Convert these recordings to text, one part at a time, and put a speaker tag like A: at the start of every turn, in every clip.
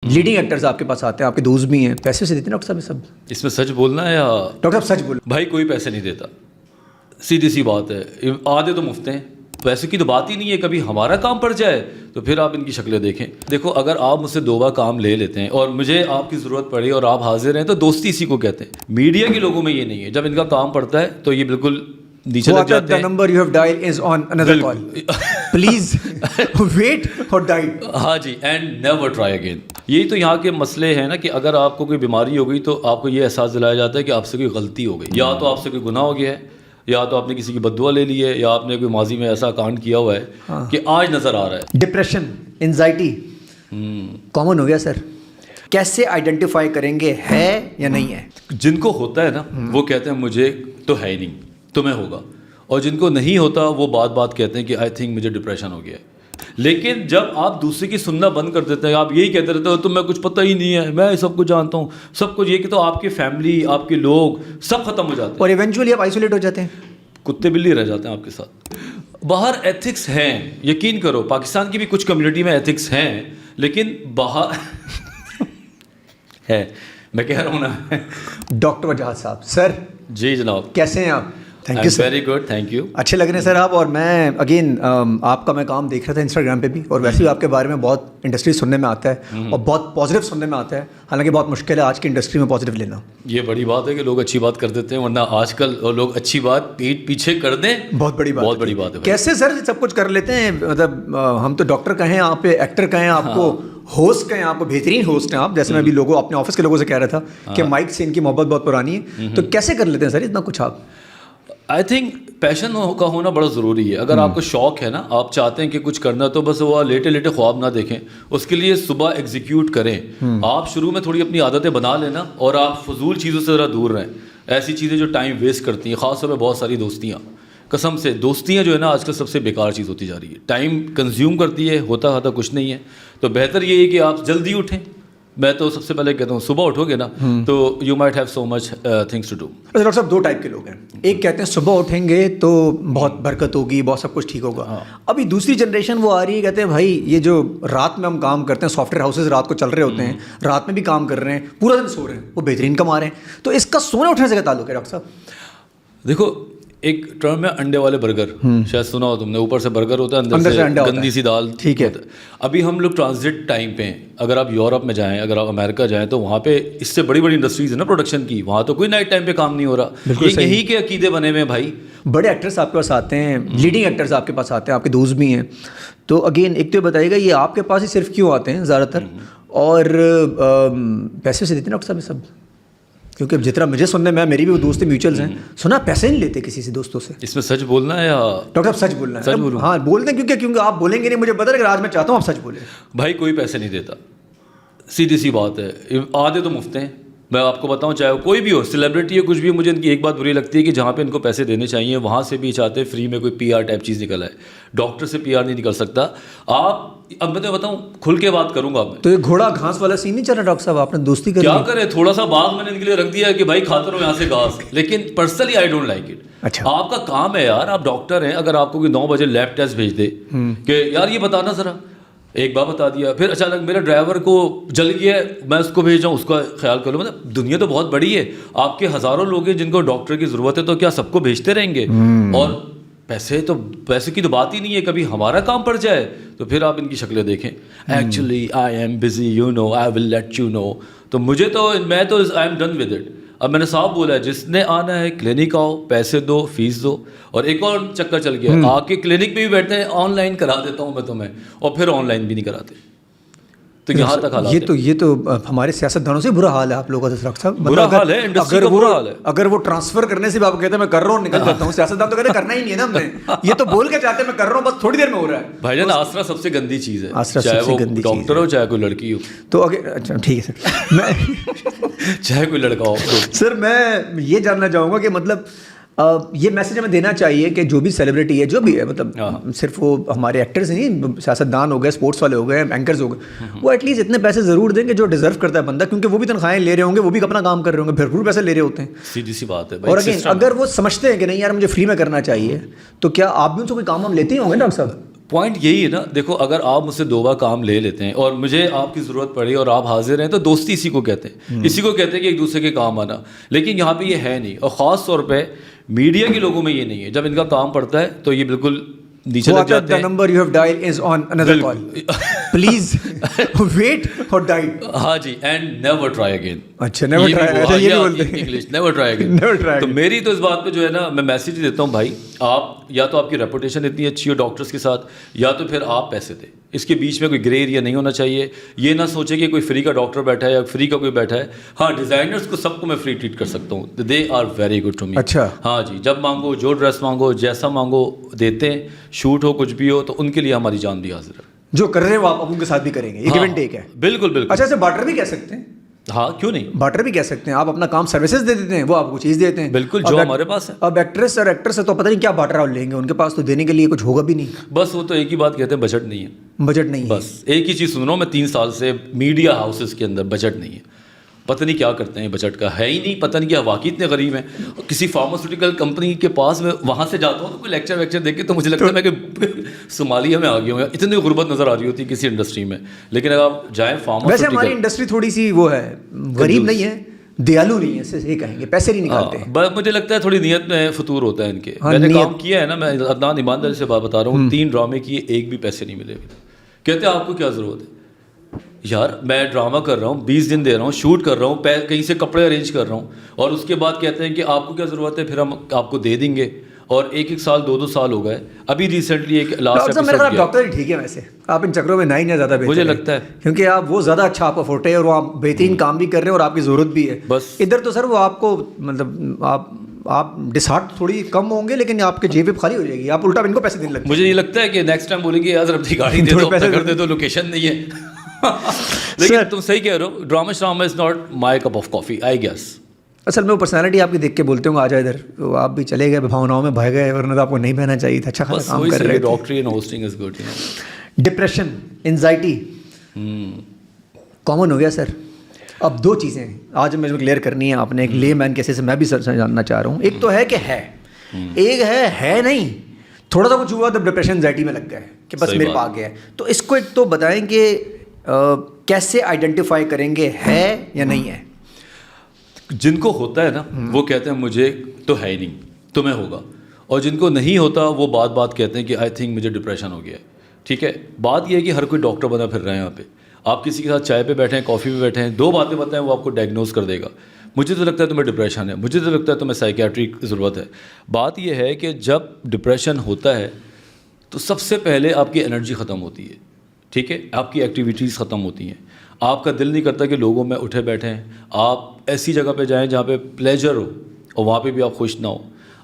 A: Leading actors آپ کے پاس آتے ہیں, آپ کے دوست بھی ہیں, پیسے سے دیتے ہیں ڈاکٹر صاحب یہ سب؟
B: اس میں سچ بولنا ہے یا
A: ڈاکٹر صاحب سچ بولو.
B: بھائی کوئی پیسے نہیں دیتا, سیدھی سی بات ہے. آدھے تو مفت ہیں, پیسے کی تو بات ہی نہیں ہے. کبھی ہمارا کام پڑ جائے تو پھر آپ ان کی شکلیں دیکھیں. دیکھو اگر آپ مجھ سے 2 بار کام لے لیتے ہیں اور مجھے آپ کی ضرورت پڑی اور آپ حاضر ہیں تو دوستی اسی کو کہتے ہیں. میڈیا کے لوگوں میں یہ نہیں ہے, جب ان کا کام پڑتا ہے تو یہ بالکل نیچے لگ جاتے ہیں.
A: The number you have dialed is on another call. Please wait or dial.
B: ہاں جی, اینڈ نیور ٹرائی اگین. یہی تو یہاں کے مسئلے ہیں نا کہ اگر آپ کو کوئی بیماری ہو گئی تو آپ کو یہ احساس دلایا جاتا ہے کہ آپ سے کوئی غلطی ہو گئی, یا تو آپ سے کوئی گناہ ہو گیا ہے, یا تو آپ نے کسی کی بد دعا لے لی ہے, یا آپ نے کوئی ماضی میں ایسا کانڈ کیا ہوا ہے کہ آج نظر آ رہا ہے.
A: ڈپریشن, انزائٹی کامن ہو گیا سر. کیسے آئیڈینٹیفائی کریں گے ہے یا نہیں ہے؟
B: جن کو ہوتا ہے نا وہ کہتے ہیں مجھے تو ہے ہی نہیں, تمہیں ہوگا. اور جن کو نہیں ہوتا وہ بات بات کہتے ہیں کہ آئی تھنک مجھے ڈپریشن ہو گیا ہے. لیکن جب آپ دوسرے کی سننا بند کر دیتے ہیں, آپ یہی کہتے رہتے ہو تمہیں کچھ پتہ ہی نہیں ہے, میں سب کچھ جانتا ہوں, سب کچھ, یہ کہ تو آپ کی فیملی, آپ کے لوگ سب ختم ہو جاتے ہیں
A: اور ایونچولی آپ آئسولیٹ ہو جاتے ہیں.
B: کتے بلی رہ جاتے ہیں آپ کے ساتھ. باہر ایتھکس ہیں, یقین کرو پاکستان کی بھی کچھ کمیونٹی میں ایتھکس ہیں, لیکن باہر ہے, میں کہہ رہا ہوں نا.
A: ڈاکٹر وجاہت صاحب سر,
B: جی جناب,
A: کیسے ہیں آپ؟ Thank you sir.
B: Very good, thank you.
A: اچھے لگ رہے ہیں سر آپ. اور میں اگین آپ کا میں کام دیکھ رہا تھا انسٹاگرام پہ بھی, اور ویسے بھی آپ کے بارے میں بہت انڈسٹری سننے میں آتا ہے اور بہت پازیٹیو سننے میں آتا ہے. حالانکہ بہت مشکل ہے آج کی انڈسٹری میں پازیٹیو لینا.
B: یہ بڑی بات ہے کہ لوگ اچھی بات کر دیتے ہیں, ورنہ آج کل لوگ اچھی بات پیٹ پیچھے کر دیں,
A: بہت بڑی بات,
B: بہت بڑی بات ہے.
A: کیسے سر سب کچھ کر لیتے ہیں؟ مطلب ہم تو ڈاکٹر کہیں, آپ ایکٹر کہیں, آپ کو ہوسٹ کہیں, آپ کو بہترین ہوسٹ ہیں آپ. جیسے میں ابھی لوگوں اپنے آفس کے لوگوں سے کہہ رہا تھا کہ مائک سے ان کی محبت بہت پرانی ہے, تو کیسے کر لیتے ہیں سر اتنا کچھ آپ؟
B: آئی تھنک پیشن کا ہونا بڑا ضروری ہے. اگر آپ کو شوق ہے نا, آپ چاہتے ہیں کہ کچھ کرنا, تو بس وہ لیٹے لیٹے خواب نہ دیکھیں, اس کے لیے صبح ایگزیکیوٹ کریں. آپ شروع میں تھوڑی اپنی عادتیں بنا لینا, اور آپ فضول چیزوں سے ذرا دور رہیں. ایسی چیزیں جو ٹائم ویسٹ کرتی ہیں, خاص طور پہ بہت ساری دوستیاں, قسم سے دوستیاں جو ہے نا آج کل سب سے بیکار چیز ہوتی جا رہی ہے. ٹائم کنزیوم کرتی ہے, ہوتا کچھ نہیں ہے. تو بہتر یہ ہے کہ آپ جلدی اٹھیں. میں تو سب سے پہلے کہتا ہوں صبح اٹھو گے نا تو you might have so much things to do.
A: Doctor صاحب 2 ٹائپ کے لوگ ہیں. ایک کہتے ہیں صبح اٹھیں گے تو بہت برکت ہوگی, بہت سب کچھ ٹھیک ہوگا. ابھی دوسری جنریشن وہ آ رہی ہے, کہتے ہیں بھائی یہ جو رات میں ہم کام کرتے ہیں, سافٹ ویئر ہاؤسز رات کو چل رہے ہوتے ہیں, رات میں بھی کام کر رہے ہیں, پورا دن سو رہے ہیں, وہ بہترین کما رہے ہیں. تو اس کا سونے اٹھنے سے کیا تعلق ہے ڈاکٹر صاحب؟
B: دیکھو ایک ٹرم ہے انڈے والے برگر, شاید سنا ہو تم نے. اوپر سے برگر ہوتا ہے, اندر سے گندی سی دال.
A: ٹھیک ہے.
B: ابھی ہم لوگ ٹرانزٹ ٹائم پہ ہیں. اگر آپ یورپ میں جائیں, اگر آپ امریکہ جائیں, تو وہاں پہ اس سے بڑی بڑی انڈسٹریز ہیں نا پروڈکشن کی, وہاں تو کوئی نائٹ ٹائم پہ کام نہیں ہو رہا. یہی کے عقیدے بنے ہوئے ہیں بھائی.
A: بڑے ایکٹرس آپ کے پاس آتے ہیں, لیڈنگ ایکٹرز آپ کے پاس آتے ہیں, آپ کے دوست بھی ہیں. تو اگین ایک تو بتائیے گا یہ آپ کے پاس ہی صرف کیوں آتے ہیں زیادہ تر, اور پیسے سے دیتے ہیں ڈاکٹر صاحب یہ سب؟ کیونکہ جتنا مجھے سننے میں, میری بھی وہ دوست میوچلز ہیں, سنا پیسے نہیں لیتے کسی سے دوستوں سے.
B: اس میں سچ بولنا ہے یا
A: ڈاکٹر صاحب سچ بولنا ہے؟
B: سچ بولوں.
A: ہاں بولتے ہیں, کیونکہ آپ بولیں گے نہیں مجھے پتا ہے, آج میں چاہتا ہوں آپ سچ بولیں.
B: بھائی کوئی پیسے نہیں دیتا, سیدھی سی بات ہے. آدھے تو مفت ہیں. میں آپ کو بتاؤں, چاہے کوئی بھی ہو, سیلیبریٹی ہو, کچھ بھی ہو, مجھے ان کی ایک بات بری لگتی ہے کہ جہاں پہ ان کو پیسے دینے چاہیے وہاں سے بھی چاہتے فری میں کوئی پی آر ٹائپ چیز نکل آئے. ڈاکٹر سے پی آر نہیں نکل سکتا. آپ اب میں تو بتاؤں, کھل کے بات کروں گا.
A: تو یہ گھوڑا گھاس والا سین نہیں چل رہا ڈاکٹر صاحب, آپ نے دوستی کر
B: کیا کرے, تھوڑا سا باغ میں نے ان کے لیے رکھ دیا کہ بھائی کھاتے رہو یہاں سے گھاس, لیکن personally I don't like it.
A: اچھا
B: آپ کا کام ہے یار, آپ ڈاکٹر ہیں, اگر آپ کو کوئی 9 بجے لیب ٹیسٹ بھیج دے کہ یار یہ بتانا ذرا, ایک بار بتا دیا, پھر اچانک میرا ڈرائیور کو جل گیا ہے, میں اس کو بھیج رہا ہوں, اس کا خیال کرو. مطلب دنیا تو بہت بڑی ہے, آپ کے ہزاروں لوگ ہیں جن کو ڈاکٹر کی ضرورت ہے, تو کیا سب کو بھیجتے رہیں گے؟ اور پیسے کی تو بات ہی نہیں ہے. کبھی ہمارا کام پڑ جائے تو پھر آپ ان کی شکلیں دیکھیں. Actually I am busy, you know, I will let you know. تو میں تو I am done with it. اب میں نے صاحب بولا ہے, جس نے آنا ہے کلینک آؤ, پیسے دو, فیس دو. اور ایک اور چکر چل گیا, آ کے کلینک پہ بھی بیٹھتے ہیں, آن لائن کرا دیتا ہوں میں تمہیں, اور پھر آن لائن بھی نہیں کراتے. تو یہاں تک حالات
A: یہ تو ہمارے سیاست دانوں سے برا حال ہے آپ لوگوں کا ڈاکٹر صاحب.
B: برا حال ہے, انڈسٹری کا برا حال ہے.
A: اگر وہ ٹرانسفر کرنے سے بھی آپ کہتے ہیں میں کر رہا ہوں, نکل جاتا ہوں, سیاست دان تو کہتے ہیں کرنا ہی نہیں ہے نا ہم نے, یہ تو بول کے چاہتے ہیں میں کر رہا ہوں, بس تھوڑی دیر میں ہو رہا ہے.
B: بھائی جان آسرا سب سے گندی چیز ہے,
A: چاہے
B: وہ ڈاکٹر ہو چاہے کوئی لڑکی ہو.
A: تو اچھا ٹھیک ہے سر, میں
B: چاہے کوئی لڑکا ہو.
A: سر میں یہ جاننا چاہوں گا کہ مطلب یہ میسج ہمیں دینا چاہیے کہ جو بھی سیلیبریٹی ہے, جو بھی ہے, مطلب صرف وہ ہمارے ایکٹرز نہیں, سیاست دان ہو گئے, اسپورٹس والے ہو گئے, اینکرز ہو گئے, وہ ایٹ لیسٹ اتنے پیسے ضرور دیں کہ جو ڈیزرو کرتا ہے بندہ, کیونکہ وہ بھی تنخواہیں لے رہے ہوں گے, وہ بھی اپنا کام کر رہے ہوں گے, بھرپور پیسے لے رہے ہوتے ہیں.
B: سیدھی سی بات ہے.
A: اور اگر وہ سمجھتے ہیں کہ نہیں یار مجھے فری میں کرنا چاہیے, تو کیا آپ بھی ان سے کوئی کام ہم لیتے ہی ہوں گے ڈاکٹر صاحب؟
B: پوائنٹ یہی ہے نا, دیکھو اگر آپ مجھ سے 2 بار کام لے لیتے ہیں اور مجھے آپ کی ضرورت پڑی اور آپ حاضر ہیں, تو دوستی اسی کو کہتے ہیں, اسی کو کہتے ہیں کہ ایک دوسرے کے کام آنا. لیکن یہاں پہ یہ ہے نہیں, اور خاص طور پہ میڈیا کے لوگوں میں یہ نہیں ہے. جب ان کا کام پڑتا ہے تو یہ بالکل نیچے لگ جاتے ہیں.
A: The number you have dialed is on another call. Please wait or dial.
B: ہاں جی, and never try again.
A: اچھا never try. اچھا یہ بھی بولتے ہیں
B: English, never try again.
A: Never try.
B: تو میری تو اس بات پہ جو ہے نا, میں میسیج دیتا ہوں بھائی, آپ یا تو آپ کی ریپوٹیشن اتنی اچھی ہو ڈاکٹرس کے ساتھ, یا تو پھر آپ پیسے دیں. اس کے بیچ میں کوئی گرے ایریا نہیں ہونا چاہیے. یہ نہ سوچے کہ کوئی فری کا ڈاکٹر بیٹھا ہے یا فری کا کوئی بیٹھا ہے. ہاں ڈیزائنرس کو سب کو میں فری ٹریٹ کر سکتا ہوں, they are very good to me.
A: اچھا
B: ہاں جی, جب مانگو, جو ڈریس مانگو, جیسا مانگو دیتے ہیں. شوٹ ہو کچھ بھی ہو تو ان کے لیے ہماری جان بھی حاضر ہے.
A: جو کر رہے ہیں وہ آپ ان کے ساتھ بھی کریں گے, یہ گیو اینڈ ٹیک ہے.
B: بالکل بالکل.
A: اچھا اسے بارٹر بھی کہہ سکتے ہیں.
B: ہاں کیوں نہیں,
A: بارٹر بھی کہہ سکتے ہیں. آپ اپنا کام سروسز دے دیتے ہیں, وہ آپ کو چیز دیتے ہیں.
B: بالکل, جو ہمارے پاس ہے.
A: اب ایکٹریس اور ایکٹر سے تو پتہ نہیں کیا بارٹر آپ لیں گے, ان کے پاس تو دینے کے لیے کچھ ہوگا بھی نہیں.
B: بس وہ تو ایک ہی بات کہتے ہیں, بجٹ نہیں ہے.
A: بجٹ نہیں ہے.
B: بس ایک ہی چیز سن رہا ہوں میں 3 سال سے میڈیا ہاؤسز کے اندر, بجٹ نہیں ہے. پتہ نہیں کیا کرتے ہیں, بجٹ کا ہے ہی نہیں. پتہ نہیں کیا واقعی اتنے غریب ہیں. کسی فارماسیوٹیکل کمپنی کے پاس میں وہاں سے جاتا ہوں تو کوئی لیکچر ویکچر دیکھ کے تو مجھے لگتا ہے میں کہ صومالیہ میں آ گیا ہوں. اتنی غربت نظر آ رہی ہوتی ہے کسی انڈسٹری میں. لیکن اگر آپ جائیں
A: ویسے ہماری انڈسٹری تھوڑی سی وہ ہے, غریب نہیں ہے, دیالو نہیں ہے, اسے یہ کہیں گے, پیسے نہیں نکالتے ہیں.
B: بس مجھے لگتا ہے تھوڑی نیت میں فطور ہوتا ہے ان کے. میں نے کام کیا ہے نا, میں عدنان ایمانداری سے بات بتا رہا ہوں, 3 ڈرامے کیے, ایک بھی پیسے نہیں ملے. کہتے ہیں آپ کو کیا ضرورت ہے یار, میں ڈرامہ کر رہا ہوں, 20 دن دے رہا ہوں, شوٹ کر رہا ہوں, کہیں سے کپڑے ارینج کر رہا ہوں, اور اس کے بعد کہتے ہیں کہ آپ کو کیا ضرورت ہے, پھر ہم آپ کو دے دیں گے. اور 1 سال 2 سال ہو گئے. ابھی ریسنٹلی ایک لاسٹ ایپیسوڈ,
A: ڈاکٹر ہی ٹھیک ہے ویسے, آپ ان چکروں میں نہ ہی نہ زیادہ بہتر
B: مجھے لگتا ہے,
A: کیونکہ آپ وہ زیادہ اچھا آپ کا فوٹے اور وہ آپ بہترین کام بھی کر رہے ہیں اور آپ کی ضرورت بھی ہے.
B: بس
A: ادھر تو سر وہ آپ کو مطلب آپ ڈسہارٹ تھوڑی کم ہوں گے, لیکن آپ کے جیب خالی ہو جائے گی. آپ الٹا ان کو پیسے دینے لگتے.
B: مجھے یہ لگتا ہے کہ نیکسٹ ٹائم بولیں گے یار اپنی گاڑی دے دو, کر دے دو, لوکیشن نہیں ہے. لیکن تم صحیح کہہ رہے ہو, ڈرامہ شرامہ is not my cup of coffee I guess.
A: اصل میں وہ پرسنالٹی آپ کی دیکھ کے بولتے ہوں آ جائے ادھر, تو آپ بھی چلے گئے بھاؤناؤں میں بھاگ گئے, ورنہ تو آپ کو نہیں بہنا چاہیے تھا. اچھا خاصا کام کر رہے ہیں.
B: ڈاکٹری and hosting is good.
A: Depression, anxiety common ہو گیا سر. اب 2 چیزیں آج مجھے کلیئر کرنی ہے آپ نے, ایک لے مین کیسے سے میں بھی سر جاننا چاہ رہا ہوں. ایک تو ہے کہ ہے, ایک ہے نہیں, تھوڑا سا کچھ ہوا تو ڈپریشن انزائٹی میں لگ گئے کہ بس میرے پاس آ گیا ہے. تو اس کو ایک تو بتائیں کہ کیسے آئیڈینٹیفائی کریں گے ہے یا نہیں ہے.
B: جن کو ہوتا ہے نا وہ کہتے ہیں مجھے تو ہے ہی نہیں, تمہیں ہوگا. اور جن کو نہیں ہوتا وہ بات کہتے ہیں کہ آئی تھنک مجھے ڈپریشن ہو گیا ہے. ٹھیک ہے, بات یہ ہے کہ ہر کوئی ڈاکٹر بنا پھر رہے ہیں یہاں پہ. آپ کسی کے ساتھ چائے پہ بیٹھے ہیں, کافی پہ بیٹھے ہیں, 2 باتیں بتائیں وہ آپ کو ڈائگنوز کر دے گا. مجھے تو لگتا ہے تمہیں ڈپریشن ہے, مجھے تو لگتا ہے تمہیں سائیکیٹری کی ضرورت ہے. بات یہ ہے کہ جب ڈپریشن ہوتا ہے تو سب سے پہلے آپ کی انرجی ختم ہوتی ہے. ٹھیک ہے, آپ کی ایکٹیویٹیز ختم ہوتی ہیں. آپ کا دل نہیں کرتا کہ لوگوں میں اٹھے بیٹھیں. آپ ایسی جگہ پہ جائیں جہاں پہ پلیجر ہو اور وہاں پہ بھی آپ خوش نہ ہو.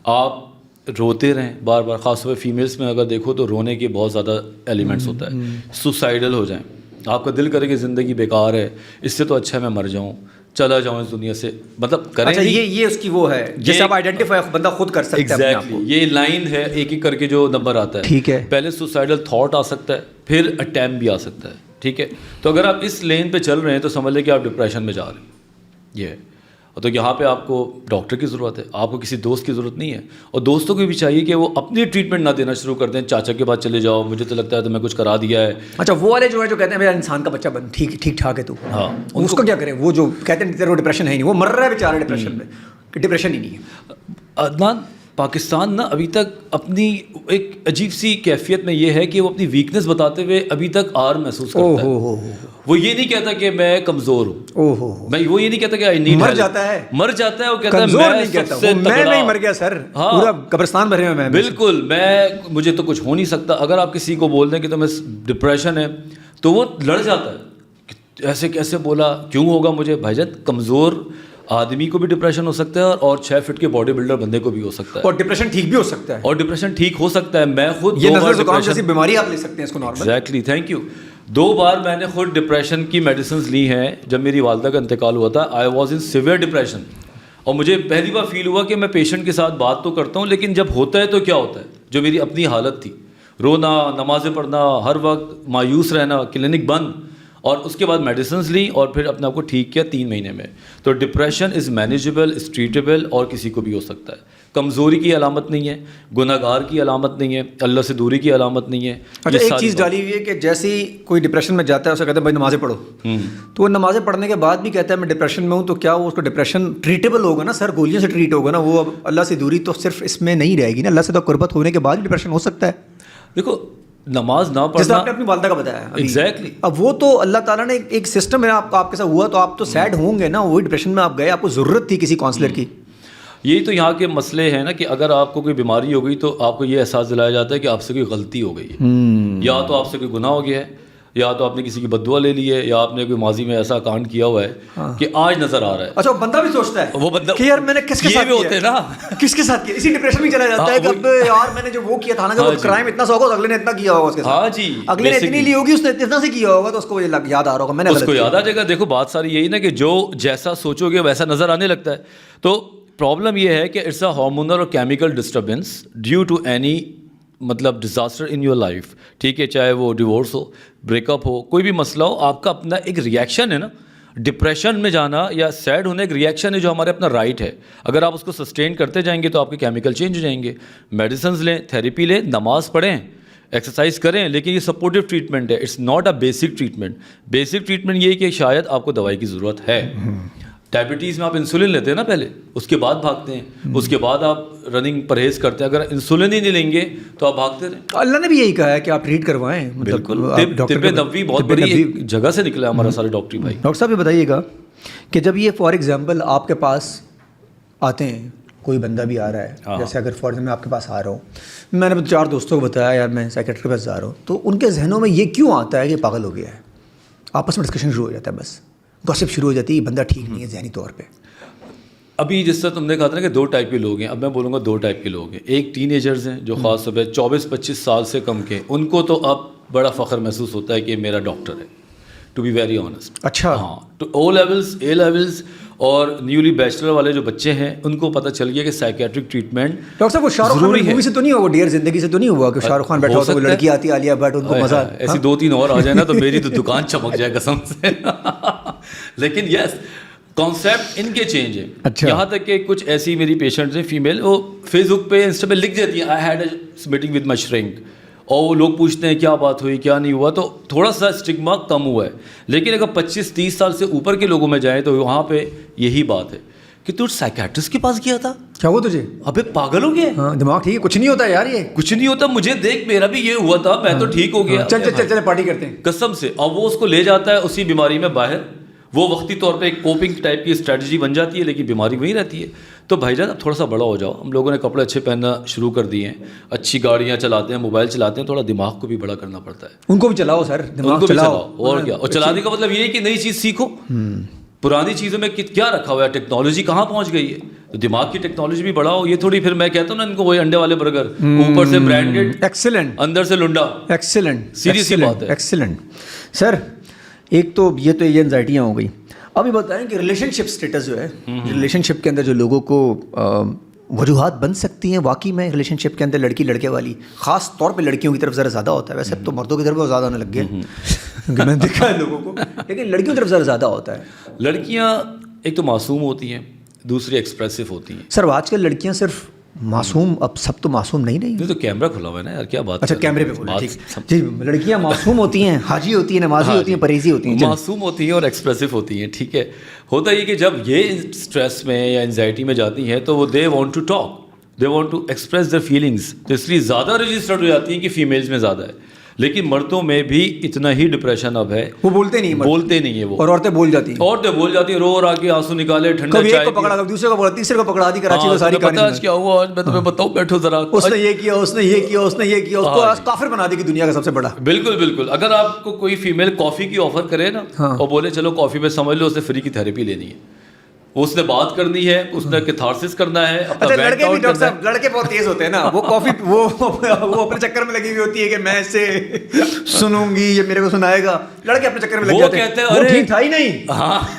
B: آپ روتے رہیں بار بار. خاص طور پہ فیمیلس میں اگر دیکھو تو رونے کے بہت زیادہ ایلیمنٹس ہوتا ہے. سوسائڈل ہو جائیں, آپ کا دل کرے کہ زندگی بیکار ہے, اس سے تو اچھا ہے میں مر جاؤں, چلا جاؤں اس دنیا سے, مطلب کریں.
A: اچھا یہ اس کی وہ ہے جیسے آپ آئیڈینٹیفائی بندہ خود کر سکتا ہے اپنے آپ کو.
B: یہ لائن ہے ایک کر کے جو نمبر آتا ہے.
A: ٹھیک ہے,
B: پہلے سوسائڈل تھاٹ آ سکتا ہے, پھر اٹیمپ بھی آ سکتا ہے. ٹھیک ہے, تو اگر آپ اس لین پہ چل رہے ہیں تو سمجھ لیں کہ آپ ڈپریشن میں جا رہے ہیں. یہ ہے, تو یہاں پہ آپ کو ڈاکٹر کی ضرورت ہے, آپ کو کسی دوست کی ضرورت نہیں ہے. اور دوستوں کو بھی چاہیے کہ وہ اپنی ٹریٹمنٹ نہ دینا شروع کر دیں. چاچا کے پاس چلے جاؤ, مجھے تو لگتا ہے تمہیں کچھ کرا دیا ہے.
A: اچھا وہ والے جو ہے جو کہتے ہیں بھائی انسان کا بچہ بن ٹھیک ٹھاک ہے تو,
B: ہاں
A: اس کو کیا کریں. وہ جو کہتے ہیں تیرے کو ڈپریشن ہے ہی نہیں, وہ مر رہا ہے بیچارہ ڈپریشن میں, کہ ڈپریشن ہی نہیں ہے.
B: عدنان, پاکستان نا ابھی تک اپنی ایک عجیب سی کیفیت میں یہ ہے کہ وہ اپنی ویکنس بتاتے ہوئے ابھی تک آر محسوس کرتا ہے. وہ یہ نہیں کہتا کہ میں کمزور ہوں, میں وہ یہ نہیں کہتا کہ آئی نیڈ,
A: مر جاتا ہے
B: وہ کہتا ہے میں سب سے تگڑا,
A: میں نہیں مر گیا سر, پورا قبرستان بھرے ہوئے میں.
B: بالکل, مجھے تو کچھ ہو نہیں سکتا. اگر آپ کسی کو بول دیں کہ تمہیں ڈپریشن ہے تو وہ لڑ جاتا ہے, ایسے کیسے بولا, کیوں ہوگا مجھے. بھائی جان, کمزور آدمی کو بھی ڈپریشن ہو سکتا ہے اور 6 فٹ کے باڈی بلڈر بندے کو بھی ہو سکتا ہے,
A: اور ڈپریشن ٹھیک بھی ہو سکتا ہے, میں خود
B: یہ نزلہ
A: زکام جیسی بیماری آپ لے سکتے ہیں اس کو نارمل.
B: Exactly, thank you. 2 بار میں نے خود ڈپریشن کی میڈیسنز لی ہیں. جب میری والدہ کا انتقال ہوا تھا, I was in severe depression, اور مجھے پہلی بار فیل ہوا کہ میں پیشنٹ کے ساتھ بات تو کرتا ہوں, لیکن جب ہوتا ہے تو کیا ہوتا ہے. جو میری اپنی حالت تھی, رونا, نمازیں پڑھنا, ہر وقت مایوس رہنا, کلینک بند, اور اس کے بعد میڈیسنز لی اور پھر اپنے آپ کو ٹھیک کیا 3 مہینے میں. تو depression is manageable, is treatable, اور کسی کو بھی ہو سکتا ہے. کمزوری کی علامت نہیں ہے, گناہ گار کی علامت نہیں ہے, اللہ سے دوری کی علامت نہیں ہے.
A: اچھا ایک چیز ڈالی ہوئی ہے کہ جیسے ہی کوئی ڈپریشن میں جاتا ہے اسے کہتے ہیں بھائی نمازیں پڑھو, تو وہ نمازیں پڑھنے کے بعد بھی کہتا ہے میں ڈپریشن میں ہوں, تو کیا وہ اس کو ڈپریشن ٹریٹیبل ہوگا نا سر, گولیوں سے ٹریٹ ہوگا نا وہ, اب اللہ سے دوری تو صرف اس میں نہیں رہے گی نا, اللہ سے تو قربت ہونے کے بعد بھی ڈپریشن ہو سکتا ہے.
B: دیکھو نماز نہ پڑھنا,
A: جیسے آپ نے اپنی والدہ کا بتایا
B: ایگزیکٹلی,
A: اب وہ تو اللہ تعالیٰ نے ایک سسٹم ہے آپ کے ساتھ ہوا تو آپ تو سیڈ ہوں گے نا, وہی ڈپریشن میں آپ گئے, آپ کو ضرورت تھی کسی کاؤنسلر کی.
B: یہی تو یہاں کے مسئلے ہیں نا کہ اگر آپ کو کوئی بیماری ہو گئی تو آپ کو یہ احساس دلایا جاتا ہے کہ آپ سے کوئی غلطی ہو گئی ہے, یا تو آپ سے کوئی گناہ ہو گیا ہے, یا تو آپ نے کسی کی بد دعا لے لی ہے, یا آپ نے کوئی ماضی میں ایسا کانڈ کیا ہوا ہے کہ آج نظر آ رہا ہے.
A: اچھا وہ بندہ بھی سوچتا ہے,
B: وہ بندہ
A: کہ یار میں نے کس کے ساتھ
B: ہوتے ہیں نا,
A: کس کے ساتھ کیا, اسی ڈپریشن میں چلا جاتا ہے کہ اب یار میں نے جو وہ کیا تھا نا, کہ وہ کرائم اتنا سا ہوگا اگلے نے اتنا کیا ہوگا اس کے ساتھ,
B: ہاں جی
A: اگلے نے اتنی لی ہوگی اس نے اتنا سے کیا ہوگا, تو اس کو یاد آ رہا ہوگا میں نے
B: اس کو یاد آ جائے گا. دیکھو بات ساری یہی نا کہ جو جیسا سوچو گے ویسا نظر آنے لگتا ہے. تو پرابلم یہ ہے کہ اٹس اے ہارمونل اور chemical disturbance due to any مطلب ڈیزاسٹر ان یور لائف, ٹھیک ہے, چاہے وہ ڈیورس ہو, بریک اپ ہو, کوئی بھی مسئلہ ہو, آپ کا اپنا ایک ریئیکشن ہے نا. ڈپریشن میں جانا یا سیڈ ہونا ایک ریئیکشن ہے جو ہمارے اپنا رائٹ ہے. اگر آپ اس کو سسٹین کرتے جائیں گے تو آپ کے کیمیکل چینج ہو جائیں گے. میڈیسنز لیں, تھیراپی لیں, نماز پڑھیں, ایکسرسائز کریں, لیکن یہ سپورٹیو ٹریٹمنٹ ہے, it's not a basic treatment. Basic treatment یہ ہے کہ شاید آپ کو دوائی کی ضرورت ہے. ڈائبٹیز میں آپ انسولن لیتے ہیں نا پہلے, اس کے بعد بھاگتے ہیں, اس کے بعد آپ رننگ پرہیز کرتے ہیں. اگر انسولن ہی نہیں لیں گے تو آپ بھاگتے رہیں.
A: اللہ نے بھی یہی کہا ہے کہ آپ ٹریٹ کروائیں.
B: بالکل, طب نبوی بہت بڑی جگہ سے نکلا ہے ہمارا سارے ڈاکٹری بھائی.
A: ڈاکٹر صاحب یہ بتائیے گا کہ جب یہ فار ایگزامپل آپ کے پاس آتے ہیں, کوئی بندہ بھی آ رہا ہے, جیسے اگر فار ایگزامپل میں آپ کے پاس آ رہا ہوں, میں نے 4 دوستوں کو بتایا یار میں سائیکیٹرسٹ کے پاس جا رہا ہوں, تو ان کے ذہنوں میں یہ کیوں آتا ہے کہ پاگل ہو گیا ہے, آپس میں ڈسکشن شروع ہو جاتا ہے, بس گوسپ شروع ہو جاتی ہے, بندہ ٹھیک نہیں ہے ذہنی طور پہ.
B: ابھی جس طرح تم نے کہا تھا نا کہ 2 ٹائپ کے لوگ ہیں, اب میں بولوں گا 2 ٹائپ کے لوگ ہیں. ایک ٹین ایجرز ہیں جو خاص طور پہ 24-25 سال سے کم کے, ان کو تو اب بڑا فخر محسوس ہوتا ہے کہ میرا ڈاکٹر ہے, ٹو بی ویری آنیسٹ.
A: اچھا
B: ہاں, تو او لیولز, اے لیولز اور نیولی بیچلر والے جو بچے ہیں ان کو پتہ چل گیا کہ سائیکیٹرک ٹریٹمنٹ.
A: ڈاکٹر صاحب وہ شاہ رخ خان مووی سے تو نہیں ہوا, ڈیئر زندگی سے تو نہیں ہوا کہ شاہ رخ خان بیٹھا ہوتا ہے, لڑکی آتی ہے عالیہ بھٹ, ان کو مزہ
B: ایسی 2-3 اور آ جائے نا تو میری تو دکان چمک جائے قسم سے. لیکن یس کانسیپٹ ان کے چینج ہے. یہاں تک کہ کچھ ایسی میری پیشنٹس ہیں فیمیل, وہ فیس بک پہ انسٹا پہ لکھ دیتی ہیں I had a meeting with my shrink, اور وہ لوگ پوچھتے ہیں کیا بات ہوئی کیا نہیں ہوا, تو تھوڑا سا اسٹگما کم ہوا ہے. لیکن اگر 25-30 سال سے اوپر کے لوگوں میں جائیں تو وہاں پہ یہی بات ہے کہ تو سائیکیٹرسٹ کے پاس گیا تھا,
A: کیا ہوا تجھے,
B: ابے پاگل ہو گیا,
A: ہاں دماغ ٹھیک ہے, کچھ نہیں ہوتا یار, یہ
B: کچھ نہیں ہوتا, مجھے دیکھ میرا بھی یہ ہوا تھا, میں تو ٹھیک ہو گیا,
A: چل پارٹی کرتے ہیں
B: قسم سے. اور وہ اس کو لے جاتا ہے اسی بیماری میں باہر, وہ وقتی طور پہ ایک کوپنگ ٹائپ کی اسٹریٹجی بن جاتی ہے, لیکن بیماری وہیں رہتی ہے. تو بھائی جان اب تھوڑا سا بڑا ہو جاؤ, ہم لوگوں نے کپڑے اچھے پہننا شروع کر دیے ہیں, اچھی گاڑیاں چلاتے ہیں, موبائل چلاتے ہیں, تھوڑا دماغ کو بھی بڑا کرنا پڑتا ہے.
A: ان کو بھی چلاؤ سر,
B: ان کو بھی چلاؤ, اور کیا. اور چلانے کا مطلب یہ ہے کہ نئی چیز سیکھو. پرانی چیزوں میں کیا رکھا ہوا ہے, ٹیکنالوجی کہاں پہنچ گئی ہے, تو دماغ کی ٹیکنالوجی بھی بڑھاؤ. یہ تھوڑی پھر میں کہتا ہوں نا ان کو وہی انڈے والے برگر, اوپر سے برانڈیڈ,
A: ایکسیلنٹ,
B: اندر سے لنڈا,
A: ایکسیلنٹ,
B: سیدھی سی بات ہے,
A: ایکسیلنٹ. سر ایک تو یہ انزائٹیاں ہو گئی. ابھی بتائیں کہ ریلیشن شپ اسٹیٹس جو ہے, ریلیشن شپ کے اندر جو لوگوں کو وجوہات بن سکتی ہیں واقعی میں, ریلیشن شپ کے اندر لڑکی لڑکے والی, خاص طور پہ لڑکیوں کی طرف ذرا زیادہ ہوتا ہے, ویسے اب تو مردوں کی طرف بہت زیادہ آنے لگ گیا میں نے دیکھا ہے لوگوں کو, لیکن لڑکیوں کی طرف ذرا زیادہ ہوتا ہے.
B: لڑکیاں ایک تو معصوم ہوتی ہیں, دوسری ایکسپریسو ہوتی ہیں.
A: سر آج کل لڑکیاں صرف معصوم, اب سب تو معصوم نہیں,
B: تو کیمرہ کھلا ہوا ہے نا یار, کیا بات.
A: اچھا کیمرے پہ بولیں, ٹھیک جی. لڑکیاں معصوم ہوتی ہیں, حاجی ہوتی ہیں, نمازی ہوتی ہیں, پرہیزی ہوتی ہیں,
B: معصوم ہوتی ہیں اور ایکسپریسو ہوتی ہیں, ٹھیک ہے. ہوتا یہ کہ جب یہ اسٹریس میں یا انزائٹی میں جاتی ہیں تو وہ they want to talk, they want to express their feelings, تو اس لیے زیادہ رجسٹرڈ ہو جاتی ہیں کہ فیمیلز میں زیادہ ہے. لیکن مردوں میں بھی اتنا ہی ڈپریشن اب ہے,
A: وہ بولتے نہیں ہیں وہ, اور عورتیں بول جاتی ہیں, رو
B: رو کے آنسو نکالے, ٹھنڈا چائے,
A: کو پکڑا, دوسرے کو پکڑا, تیسرے کو پکڑا دی, کراچی میں ساری کہانی.
B: آج کیا ہوا, آج میں تمہیں بتاؤں, بیٹھو ذرا, اس
A: نے یہ کیا, اس نے یہ کیا, اس نے یہ کیا, اس کو آج کافر بنا دی کہ دنیا کا سب سے بڑا.
B: بالکل بالکل. اگر آپ کو کوئی فیمیل کافی کی آفر کرے نا اور بولے چلو کافی میں سمجھ لو, اس نے فری کی تھیراپی لینی ہے, اس نے بات کرنی ہے, اس نے کیتھارسس کرنا ہے.
A: اچھا لڑکے بھی ڈاکٹر صاحب, لڑکے بہت تیز ہوتے ہیں نا, وہ کافی وہ اپنے چکر میں لگی ہوئی ہوتی ہے کہ میں اسے سنوں گی, یہ میرے کو سنائے گا. لڑکے اپنے چکر میں لگ جاتے ہیں, وہ ٹھیک تھا ہی نہیں,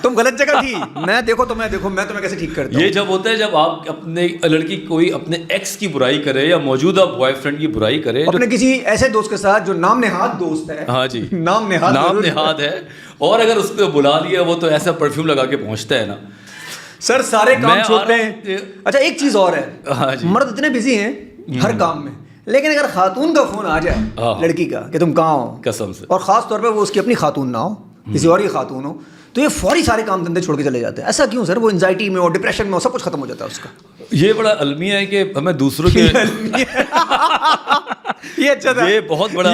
A: تم غلط جگہ تھی, میں دیکھو میں تمہیں کیسے ٹھیک کرتا ہوں.
B: یہ جب ہوتا ہے جب آپ اپنے لڑکی کوئی اپنے ایکس کی برائی کرے یا موجودہ بوائے فرینڈ کی برائی کرے,
A: اپنے کسی ایسے دوست کے ساتھ جو نام نہاد دوست ہے,
B: ہاں جی,
A: نام نہاد
B: ہے, اور اگر اس کو بلا لیا وہ تو ایسا پرفیوم لگا کے پہنچتا ہے نا,
A: سر سارے کام
B: میں
A: چھوڑتے
B: آ رہا
A: ہیں.
B: ہوں.
A: اچھا ایک چیز اور ہے,
B: ہاں جی.
A: مرد اتنے بزی ہیں ہر کام میں, لیکن اگر خاتون کا فون آ جائے لڑکی کا کہ تم کہاں ہو,
B: قسم سے,
A: اور خاص طور پہ وہ اس کی اپنی خاتون نہ ہو, کسی اور کی خاتون ہو, تو یہ فوری سارے کام دھندے چھوڑ کے چلے جاتے ہیں. ایسا کیوں سر؟ وہ انزائٹی میں ہو, ڈپریشن میں ہو, سب کچھ ختم ہو جاتا ہے اس کا.
B: یہ بڑا المیہ ہے کہ ہمیں دوسروں کے
A: یہ اچھا تھا,
B: یہ بہت بڑا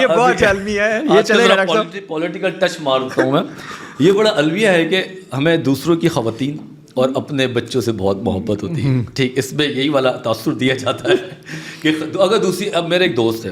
A: المیہ ہے. یہ چلے گا ڈاکٹر صاحب,
B: پولیٹیکل ٹچ مارتا ہوں میں. یہ بڑا المیہ ہے کہ ہمیں دوسروں کی خواتین اور اپنے بچوں سے بہت محبت ہوتی ہے. ٹھیک, اس میں یہی والا تاثر دیا جاتا ہے کہ اگر دوسری, اب میرے ایک دوست ہے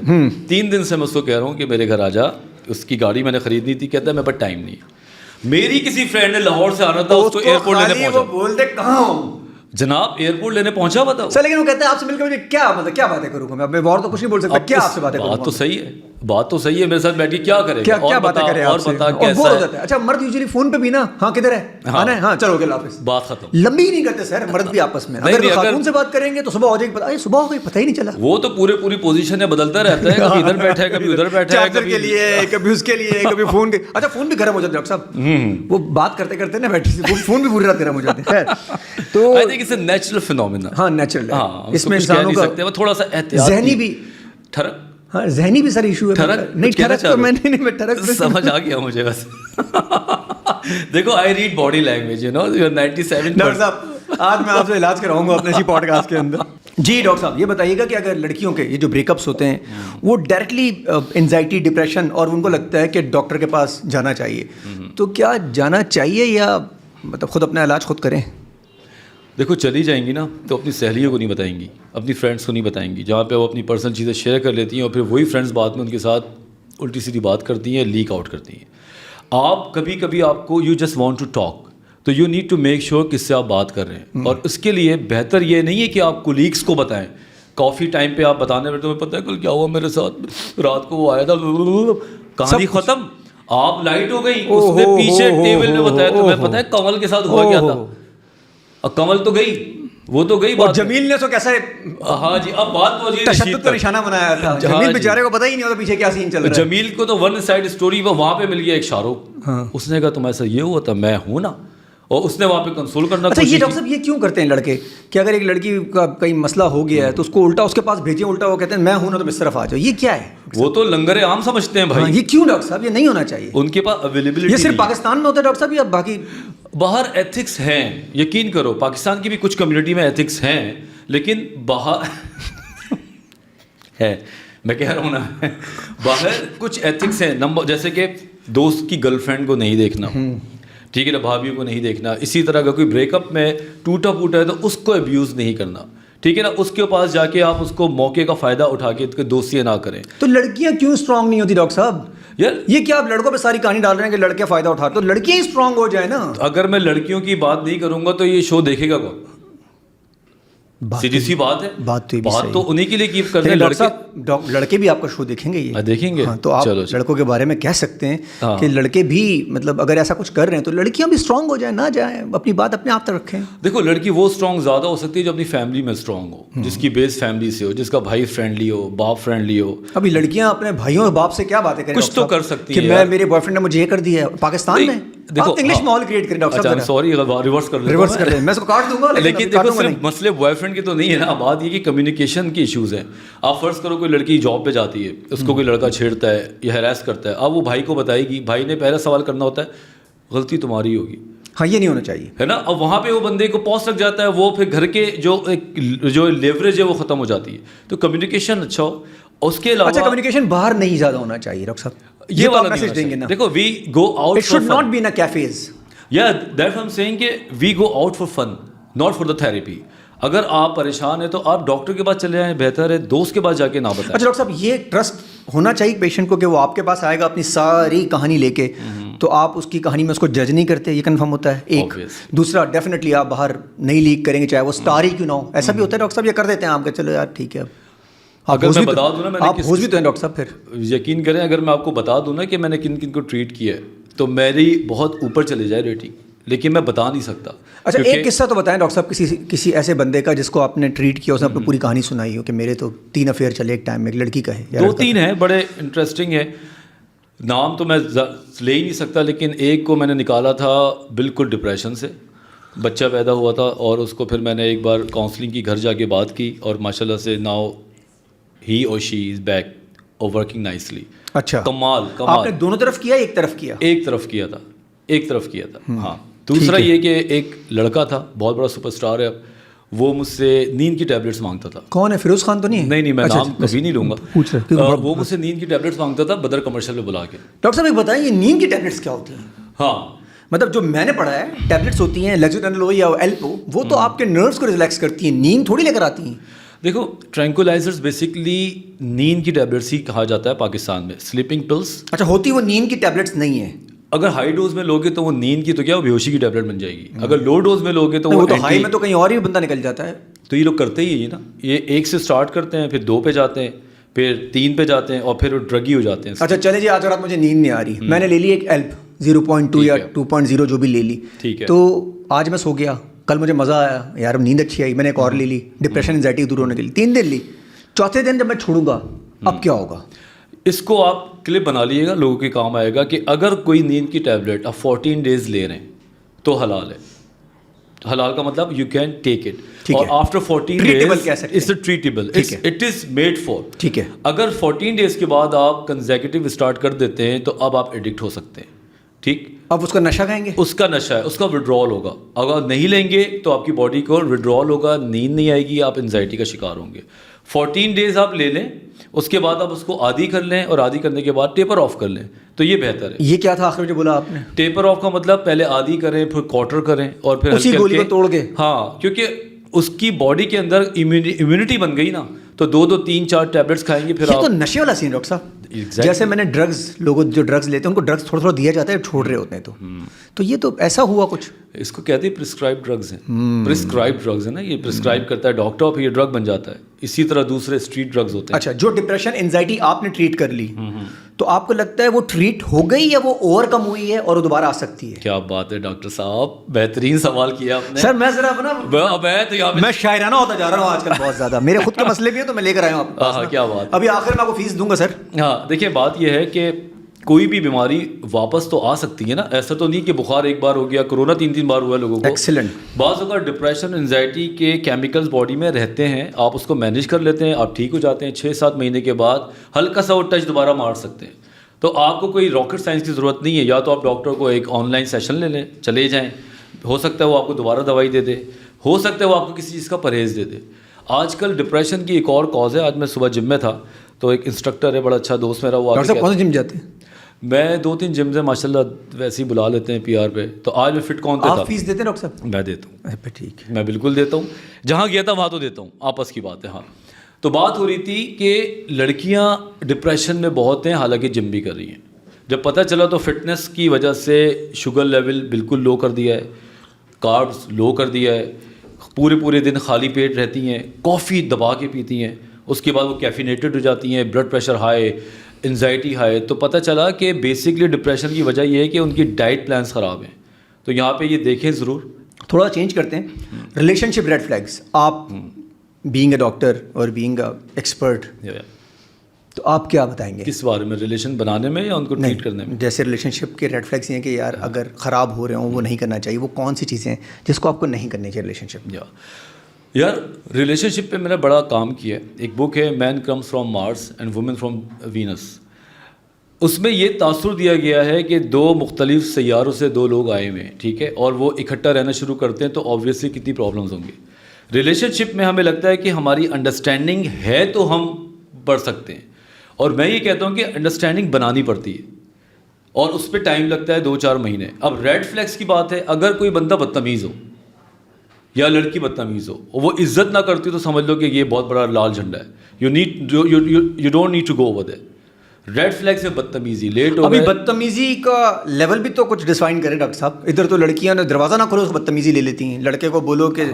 B: 3 دن سے میں اس کو کہہ رہا ہوں کہ میرے گھر آ جا, اس کی گاڑی میں نے خریدنی تھی, کہتا ہے میرے پاس ٹائم نہیں ہے. میری کسی فرینڈ نے لاہور سے آنا تھا, اس کو ایئرپورٹ لینے پہنچا.
A: بولتے کہاں ہوں
B: جناب, ایئرپورٹ لینے پہنچا ہوا تھا
A: سر, لیکن وہ کہتے ہیں آپ سے مل کے مجھے کیا مطلب کیا باتیں کروں گا میں, اپنے اور تو کچھ نہیں بول سکتا, کیا آپ سے باتیں کروں گا.
B: بات تو صحیح ہے, بات تو صحیح ہے, میرے ساتھ بیٹھ کے کیا کرے گا,
A: کیا باتیں کرے
B: اور بتا کیسا ہے.
A: اچھا مرد یوزلی فون پہ بھی نا, ہاں کدھر ہے, آنا ہے, ہاں چلو گے اللہ حافظ,
B: بات ختم.
A: لمبی ہی نہیں کرتے سر مرد بھی آپس میں. اگر خاتون سے بات کریں گے تو صبح ہو جائے گی, صبح ہو گئی پتہ ہی نہیں چلا.
B: وہ تو پوری پوزیشن بدلتا رہتا ہے, کبھی ادھر بیٹھا ہے, کبھی ادھر بیٹھا ہے,
A: کبھی کے لیے, کبھی اس کے لیے, کبھی فون کے. اچھا فون بھی گرم ہو جاتا ہے ڈاکٹر صاحب, وہ بات کرتے کرتے نا بیٹھے فون بھی پوری رات گرم ہو جاتے ہیں. خیر تو
B: I think it's a natural phenomena.
A: ہاں نیچرل ہے,
B: اس میں انسانوں کا وہ تھوڑا سا احتیاط,
A: ذہنی بھی, ہاں ذہنی بھی سر ایشو ہے. نہیں ٹھرک تو میں نہیں, ٹھرک
B: سمجھ آ گیا مجھے بس. دیکھو I read body language, you know, you are 97%.
A: Doctor صاحب آج میں آپ سے علاج کراؤں گا اپنے اسی پوڈ کاسٹ کے اندر. جی ڈاکٹر صاحب یہ بتائیے گا کہ اگر لڑکیوں کے یہ جو بریک اپس ہوتے ہیں وہ ڈائریکٹلی انزائٹی, ڈپریشن, اور ان کو لگتا ہے کہ ڈاکٹر کے پاس جانا چاہیے, تو کیا جانا چاہیے یا مطلب خود اپنا علاج خود کریں؟
B: دیکھو چلی جائیں گی نا تو اپنی سہیلیوں کو نہیں بتائیں گی, اپنی فرینڈس کو نہیں بتائیں گی, جہاں پہ وہ اپنی پرسنل چیزیں شیئر کر لیتی ہیں اور پھر وہی فرینڈس بعد میں ان کے ساتھ الٹی سیدھی بات کرتی ہیں, لیک آؤٹ کرتی ہیں. آپ کبھی کبھی آپ کو you just want to talk, تو you need to make sure کس سے آپ بات کر رہے ہیں, اور اس کے لیے بہتر یہ نہیں ہے کہ آپ کولیگس کو بتائیں. کافی ٹائم پہ آپ بتانے میں تمہیں پتہ ہے کل کیا ہوا میرے ساتھ, رات کو وہ آیا تھا, کہانی ختم, آپ لائٹ ہو گئی. اس نے پیچھے ٹیبل میں بتایا, تمہیں پتہ ہے کنول کے ساتھ ہوا کیا تھا, اور کنول تو گئی, وہ تو گئی,
A: اور جمیل نے تو کیسا
B: ہاں جی, اب بات تو
A: تشدد کا نشانہ بنایا تھا. جمیل بیچارے کو پتہ ہی نہیں ہوتا پیچھے کیا سین چل رہا ہے.
B: جمیل کو تو ون سائڈ اسٹوری, وہاں پہ مل گیا ایک شاہ رخ, اس نے کہا تم ایسا یہ ہوا تھا, میں ہوں نا, اور اس نے وہاں پہ کنسول کرنا.
A: اچھا یہ ڈاکٹر صاحب یہ کیوں کرتے ہیں لڑکے کہ اگر ایک لڑکی کا کئی مسئلہ ہو گیا ہے تو اس کو الٹا اس کے پاس بھیجیں, الٹا وہ کہتے ہیں میں ہوں نا تم اس طرف آ جاؤ, یہ کیا ہے؟
B: وہ تو لنگر عام سمجھتے ہیں بھائی.
A: یہ کیوں ڈاکٹر صاحب؟ یہ نہیں ہونا چاہیے.
B: ان کے پاس اویلیبلٹی,
A: یہ صرف پاکستان میں ہوتا ہے ڈاکٹر صاحب یا باقی
B: باہر ایتھکس ہیں؟ یقین کرو پاکستان کی بھی کچھ کمیونٹی میں ایتھکس ہیں, لیکن باہر ہے, میں کہہ رہا ہوں نا, باہر کچھ ایتھکس ہیں. نمبر جیسے کہ دوست کی گرل فرینڈ کو نہیں دیکھنا, ٹھیک ہے نا, بھابھیوں کو نہیں دیکھنا. اسی طرح اگر کوئی بریک اپ میں ٹوٹا پھوٹا ہے تو اس کو ابیوز نہیں کرنا, ٹھیک ہے نا, اس کے پاس جا کے آپ اس کو موقع کا فائدہ اٹھا کے دوستیاں نہ کریں.
A: تو لڑکیاں کیوں اسٹرانگ نہیں ہوتی ڈاکٹر صاحب؟
B: یار
A: یہ کیا آپ لڑکوں پہ ساری کہانی ڈال رہے ہیں کہ لڑکے فائدہ اٹھاتے, تو لڑکیاں ہی اسٹرانگ ہو جائیں نا.
B: اگر میں لڑکیوں کی بات نہیں کروں گا تو یہ شو دیکھے گا کون؟ سیدھی سی بات ہے, بات تو انہیں کے لیے کیپ کرتے ہیں.
A: لڑکے بھی آپ کا شو دیکھیں گے, یہ
B: دیکھیں گے,
A: تو آپ لڑکوں کے بارے میں کہہ سکتے ہیں کہ لڑکے بھی مطلب اگر ایسا کچھ کر رہے ہیں تو لڑکیاں بھی اسٹرانگ ہو جائیں, نہ جائیں, اپنی بات اپنے آپ تک رکھیں.
B: دیکھو لڑکی وہ اسٹرانگ زیادہ ہو سکتی ہے جو اپنی فیملی میں اسٹرانگ ہو, جس کی بیس فیملی سے ہو, جس کا بھائی فرینڈلی ہو, باپ فرینڈلی ہو.
A: ابھی لڑکیاں اپنے بھائیوں اور باپ سے کیا باتیں کریں؟
B: کچھ تو کر سکتی ہیں
A: کہ میں میرے بوائے فرینڈ نے مجھے یہ کر دیا ہے. پاکستان میں دیکھو انگلش ماحول کریٹ کریں ڈاکٹر صاحب.
B: سوری ریورس کر
A: لیں, میں اس کو کاٹ دوں گا.
B: لیکن دیکھو صرف مسئلے بوائے فرینڈ کے تو نہیں ہے نا, بات یہ کہ کمیونیکیشن کی ایشوز ہیں. آپ فرض کرو کوئی لڑکی جاب پہ جاتی ہے, اس کو کوئی لڑکا چھیڑتا ہے یا ہیراس کرتا ہے, اب وہ بھائی کو بتائے گی, بھائی نے پہلا سوال کرنا ہوتا ہے غلطی تمہاری ہوگی,
A: ہاں یہ نہیں ہونا چاہیے,
B: ہے نا. اب وہاں پہ وہ بندے کو پوس لگ جاتا ہے, وہ پھر گھر کے جو لیوریج ہے وہ ختم ہو جاتی ہے. تو کمیونیکیشن اچھا ہو. اس کے علاوہ
A: اچھا کمیونیکیشن باہر نہیں زیادہ ہونا چاہیے ڈاکٹر صاحب,
B: یہ والا میسج دیں گے نا. دیکھو we go out,
A: it should not be in cafes.
B: Yeah, that's what I'm saying کہ we go out for fun, not for the therapy. اگر آپ پریشان ہیں تو آپ ڈاکٹر کے پاس چلے جائیں, بہتر ہے دوست کے پاس جا کے نہ بتائیں.
A: اچھا ڈاکٹر صاحب یہ ٹرسٹ ہونا چاہیے پیشنٹ کو کہ وہ آپ کے پاس آئے گا اپنی ساری کہانی لے کے, تو آپ اس کی کہانی میں اس کو جج نہیں کرتے, یہ کنفرم ہوتا ہے ایک. دوسرا ڈیفینیٹلی آپ باہر نہیں لیک کریں گے چاہے وہ اسٹار ہی کیوں نہ ہو. ایسا بھی ہوتا ہے ڈاکٹر صاحب, یہ کر دیتے ہیں آپ کہ چلو یار ٹھیک ہے.
B: اگر میں بتا دوں نا, میں
A: آپ ہوش بھی تو ہیں ڈاکٹر صاحب, پھر
B: یقین کریں اگر میں آپ کو بتا دوں نا کہ میں نے کن کن کو ٹریٹ کیا ہے تو میری بہت اوپر چلے جائے ریٹنگ, لیکن میں بتا نہیں سکتا.
A: اچھا ایک قصہ تو بتائیں ڈاکٹر صاحب کسی ایسے بندے کا جس کو آپ نے ٹریٹ کیا, اس نے اپنی پوری کہانی سنائی ہو کہ میرے تو 3 افیئر چلے ایک ٹائم میں, ایک لڑکی کا ہے.
B: 2-3 ہیں بڑے انٹرسٹنگ ہے, نام تو میں لے ہی نہیں سکتا, لیکن ایک کو میں نے نکالا تھا بالکل ڈپریشن سے, بچہ پیدا ہوا تھا اور اس کو پھر میں نے ایک بار کاؤنسلنگ کی، گھر جا کے بات کی، اور ماشاء اللہ سے ناؤ ہی اور شی از بیک اور ورکنگ نائسلی.
A: اچھا
B: کمال
A: آپ
B: کمال.
A: نے دونوں طرف کیا ایک طرف کیا؟
B: ایک طرف کیا تھا. ہاں. دوسرا یہ کہ ایک لڑکا تھا بہت بڑا سپر اسٹار ہے اب، وہ مجھ سے نیند کی ٹیبلیٹس مانگتا تھا.
A: کون ہے؟ فیروز خان تو نہیں ہے؟
B: نہیں میں نام کبھی نہیں لوں گا. وہ مجھ سے نیند کی ٹیبلیٹس مانگتا تھا بدر کمرشل میں بلا کے.
A: ڈاکٹر صاحب ایک بتائیں، یہ نیند کی ٹیبلیٹس کیا ہوتی ہیں؟
B: ہاں
A: مطلب جو میں نے پڑھا ہے ٹیبلیٹس ہوتی ہیں لیکزوٹینل ہو یا ایلپو، وہ تو آپ کے نروز کو ریلیکس کرتی ہیں، نیند تھوڑی لے کر آتی ہیں.
B: دیکھو ٹرینکولائزرز بیسکلی نیند کی ٹیبلیٹس ہی کہا جاتا ہے پاکستان میں، سلیپنگ پلس.
A: اچھا ہوتی وہ نیند کی ٹیبلیٹس نہیں ہیں؟
B: اگر ہائی ڈوز میں لوگے تو وہ نیند کی تو کیا، وہ بیہوشی کی ٹیبلیٹ بن جائے گی. اگر لو ڈوز میں لوگے تو
A: وہ تو ہائی میں تو کہیں اور ہی بندہ نکل جاتا ہے.
B: تو یہ لوگ کرتے ہی ہیں نا، یہ 1 سے اسٹارٹ کرتے ہیں، پھر 2 پہ جاتے ہیں، پھر 3 پہ جاتے ہیں، اور پھر وہ ڈرگی ہو جاتے ہیں.
A: اچھا چلے جی، آج رات مجھے نیند نہیں آ رہی، میں نے لے لی ایک ایلپ 0.2 یا 2.0 جو بھی لے لی،
B: ٹھیک ہے.
A: تو آج میں سو گیا، کل مجھے مزہ آیا یار، نیند اچھی آئی، میں نے ایک اور لے لی ڈپریشن انزائٹی دور ہونے کے لیے، 3 دن لی، چوتھے دن جب میں چھوڑوں گا اب کیا ہوگا؟
B: اس کو آپ کلپ بنا لیے گا، لوگوں کے کام آئے گا کہ اگر کوئی نیند کی ٹیبلیٹ آپ 14 ڈیز لے رہے ہیں تو حلال ہے. حلال کا مطلب یو کین ٹیک اٹ، اور after 14 days it's treatable, it is made for.
A: ٹھیک ہے.
B: اگر 14 ڈیز کے بعد آپ کنزیکٹیو اسٹارٹ کر دیتے ہیں تو اب آپ ایڈکٹ ہو سکتے ہیں. ٹھیک.
A: اب اس کا نشہ کھائیں گے؟
B: اس کا نشہ ہے، اس کا وڈرال ہوگا. اگر نہیں لیں گے تو آپ کی باڈی کو وڈرال ہوگا، نیند نہیں آئے گی، آپ انزائٹی کا شکار ہوں گے. 14 ڈیز آپ لے لیں، اس کے بعد آپ اس کو عادی کر لیں، اور عادی کرنے کے بعد ٹیپر آف کر لیں تو یہ بہتر ہے.
A: یہ کیا تھا آخر میں جو بولا آپ نے؟
B: ٹیپر آف کا مطلب پہلے عادی کریں، پھر کوارٹر کریں، اور پھر
A: اسی گولی کو توڑ کے.
B: ہاں، کیونکہ اس کی باڈی کے اندر امیونٹی بن گئی نا، تو 2 3 4 ٹیبلیٹس کھائیں گے. پھر
A: یہ تو نشے والا سین ڈاکٹر صاحب. جیسے میں نے ڈرگز، لوگوں جو ڈرگز لیتے ہیں ان کو ڈرگز تھوڑا تھوڑا دیا جاتا ہے، چھوڑ رہے ہوتے ہیں، تو یہ تو ایسا ہوا کچھ.
B: اس کو کہتے ہیں پرسکرائب ڈرگز ہیں. پرسکرائب ڈرگز ہیں نا، یہ پرسکرائب کرتا ہے ڈاکٹر، پھر یہ ڈرگ بن جاتا ہے. اسی طرح دوسرے اسٹریٹ ڈرگز ہوتے ہیں.
A: اچھا، جو ڈپریشن انزائٹی آپ نے ٹریٹ کر لی، تو آپ کو لگتا ہے وہ ٹریٹ ہو گئی یا وہ اوور کم ہوئی ہے اور وہ دوبارہ آ سکتی ہے؟
B: کیا بات ہے ڈاکٹر صاحب، بہترین سوال کیا آپ نے.
A: سر میں ذرا میں شاعرانہ ہوتا جا رہا ہوں آج کل بہت زیادہ، میرے خود کے مسئلے بھی ہیں تو میں لے کر آیا ہوں آپ.
B: ہاں کیا بات.
A: ابھی آخر میں آپ کو فیس دوں گا سر.
B: ہاں دیکھیں، بات یہ ہے کہ کوئی بھی بیماری واپس تو آ سکتی ہے نا. ایسا تو نہیں کہ بخار ایک بار ہو گیا، کورونا 3 بار ہوا ہے لوگوں کو.
A: ایکسیلنٹ.
B: بعض اوقات ڈپریشن انزائٹی کے کیمیکلز باڈی میں رہتے ہیں، آپ اس کو مینیج کر لیتے ہیں، آپ ٹھیک ہو جاتے ہیں. 6-7 مہینے کے بعد ہلکا سا وہ ٹچ دوبارہ مار سکتے ہیں. تو آپ کو کوئی راکٹ سائنس کی ضرورت نہیں ہے. یا تو آپ ڈاکٹر کو ایک آن لائن سیشن لے لیں، چلے جائیں، ہو سکتا ہے وہ آپ کو دوبارہ دوائی دے دے، ہو سکتا ہے وہ آپ کو کسی چیز کا پرہیز دے دے. آج کل ڈپریشن کی ایک اور کاز ہے. آج میں صبح جم میں تھا تو ایک انسٹرکٹر ہے، بڑا اچھا دوست میرا، وہ
A: ڈاکٹر صاحب کون سے جم جاتے ہیں؟
B: میں 2-3 جمز ہیں ماشاء اللہ، ویسے ہی بلا لیتے ہیں PR پہ. تو آج میں فٹ کون پہ تھا.
A: آپ فیس دیتے ہیں ڈاکٹر صاحب؟
B: میں دیتا ہوں.
A: ٹھیک ہے،
B: میں بالکل دیتا ہوں، جہاں گیا تھا وہاں تو دیتا ہوں، آپس کی بات ہے. ہاں تو بات ہو رہی تھی کہ لڑکیاں ڈپریشن میں بہت ہیں، حالانکہ جم بھی کر رہی ہیں. جب پتہ چلا تو فٹنس کی وجہ سے شوگر لیول بالکل لو کر دیا ہے، کاربز لو کر دیا ہے، پورے دن خالی پیٹ رہتی ہیں، کافی دبا کے پیتی ہیں، اس کے بعد وہ کیفینیٹڈ ہو جاتی ہیں، blood pressure high, anxiety high. تو پتہ چلا کہ بیسکلی ڈپریشن کی وجہ یہ ہے کہ ان کی ڈائٹ پلانس خراب ہیں. تو یہاں پہ یہ دیکھیں ضرور.
A: تھوڑا چینج کرتے ہیں. ریلیشن شپ ریڈ فلیگس، آپ بینگ اے ڈاکٹر اور بینگ اے ایکسپرٹ، تو آپ کیا بتائیں گے؟
B: کس بارے میں، ریلیشن بنانے میں یا ان کو ٹریٹ کرنے میں؟
A: جیسے ریلیشن شپ کے ریڈ فلیگس ہیں کہ یار اگر خراب ہو رہے ہوں وہ نہیں کرنا چاہیے، وہ کون سی چیزیں ہیں جس کو آپ کو نہیں کرنی چاہیے ریلیشن شپ؟
B: یار ریلیشن شپ پہ میں نے بڑا کام کیا ہے. ایک بک ہے man comes from Mars and women from Venus. اس میں یہ تاثر دیا گیا ہے کہ 2 مختلف سیاروں سے 2 لوگ آئے ہوئے ہیں، ٹھیک ہے، اور وہ اکٹھا رہنا شروع کرتے ہیں تو آبویسلی کتنی پرابلمس ہوں گی. ریلیشن شپ میں ہمیں لگتا ہے کہ ہماری انڈرسٹینڈنگ ہے تو ہم بڑھ سکتے ہیں، اور میں یہ کہتا ہوں کہ انڈرسٹینڈنگ بنانی پڑتی ہے، اور اس پہ ٹائم لگتا ہے 2-4 مہینے. اب ریڈ فلیگس کی بات ہے، اگر کوئی بندہ بدتمیز ہو یا لڑکی بدتمیز ہو، وہ عزت نہ کرتی تو سمجھ لو کہ یہ بہت بڑا لال جھنڈا ہے. You don't need to go over there. Red flag سے بدتمیزی، لیٹ ہو
A: ابھی بدتمیزی کا لیول بھی تو کچھ ڈیفائن کرے ڈاکٹر صاحب. ادھر تو لڑکیاں نے دروازہ نہ کھولو اس کو بدتمیزی لے لیتی ہیں، لڑکے کو بولو کہ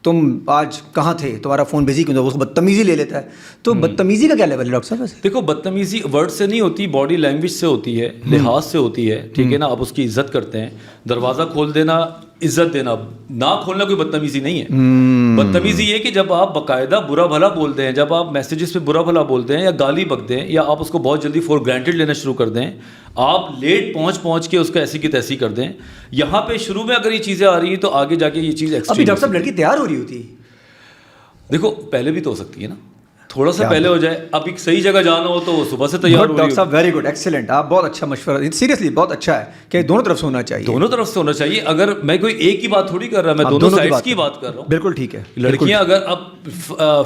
A: تم آج کہاں تھے، تمہارا فون بزی کیوں تھا، اس کو بدتمیزی لے لیتا ہے. تو بدتمیزی کا کیا لیول ہے ڈاکٹر صاحب؟
B: دیکھو بدتمیزی ورڈ سے نہیں ہوتی، باڈی لینگویج سے ہوتی ہے، لحاظ سے ہوتی ہے، ٹھیک ہے نا. آپ اس کی عزت کرتے ہیں. دروازہ کھول دینا عزت دینا. ناک کھولنا کوئی بدتمیزی نہیں ہے. بدتمیزی یہ کہ جب آپ باقاعدہ برا بھلا بولتے ہیں, جب آپ میسیجز پہ برا بھلا بولتے ہیں یا گالی بکتے ہیں, یا آپ اس کو بہت جلدی فور گرانٹیڈ لینا شروع کر دیں, آپ لیٹ پہنچ کے اس کو ایسی کی تیسی کر دیں. یہاں پہ شروع میں اگر یہ چیزیں آ رہی ہیں تو آگے جا کے یہ چیز
A: ابھی ڈاکٹر صاحب لڑکی تیار ہو رہی ہوتی ہے.
B: دیکھو پہلے بھی تو ہو سکتی ہے نا, تھوڑا سا پہلے ہو جائے. اب ایک صحیح جگہ جانا ہو تو وہ صبح سے تیار ہو رہی ہے.
A: ڈاکٹر صاحب ویری گڈ, ایکسلنٹ, آپ بہت اچھا مشورہ, سیریسلی بہت اچھا ہے کہ دونوں طرف سے ہونا چاہیے.
B: دونوں طرف سے ہونا چاہیے. اگر میں کوئی ایک کی بات تھوڑی کر رہا, میں دونوں سائڈس کی بات کر رہا ہوں.
A: بالکل ٹھیک ہے.
B: لڑکیاں اگر اب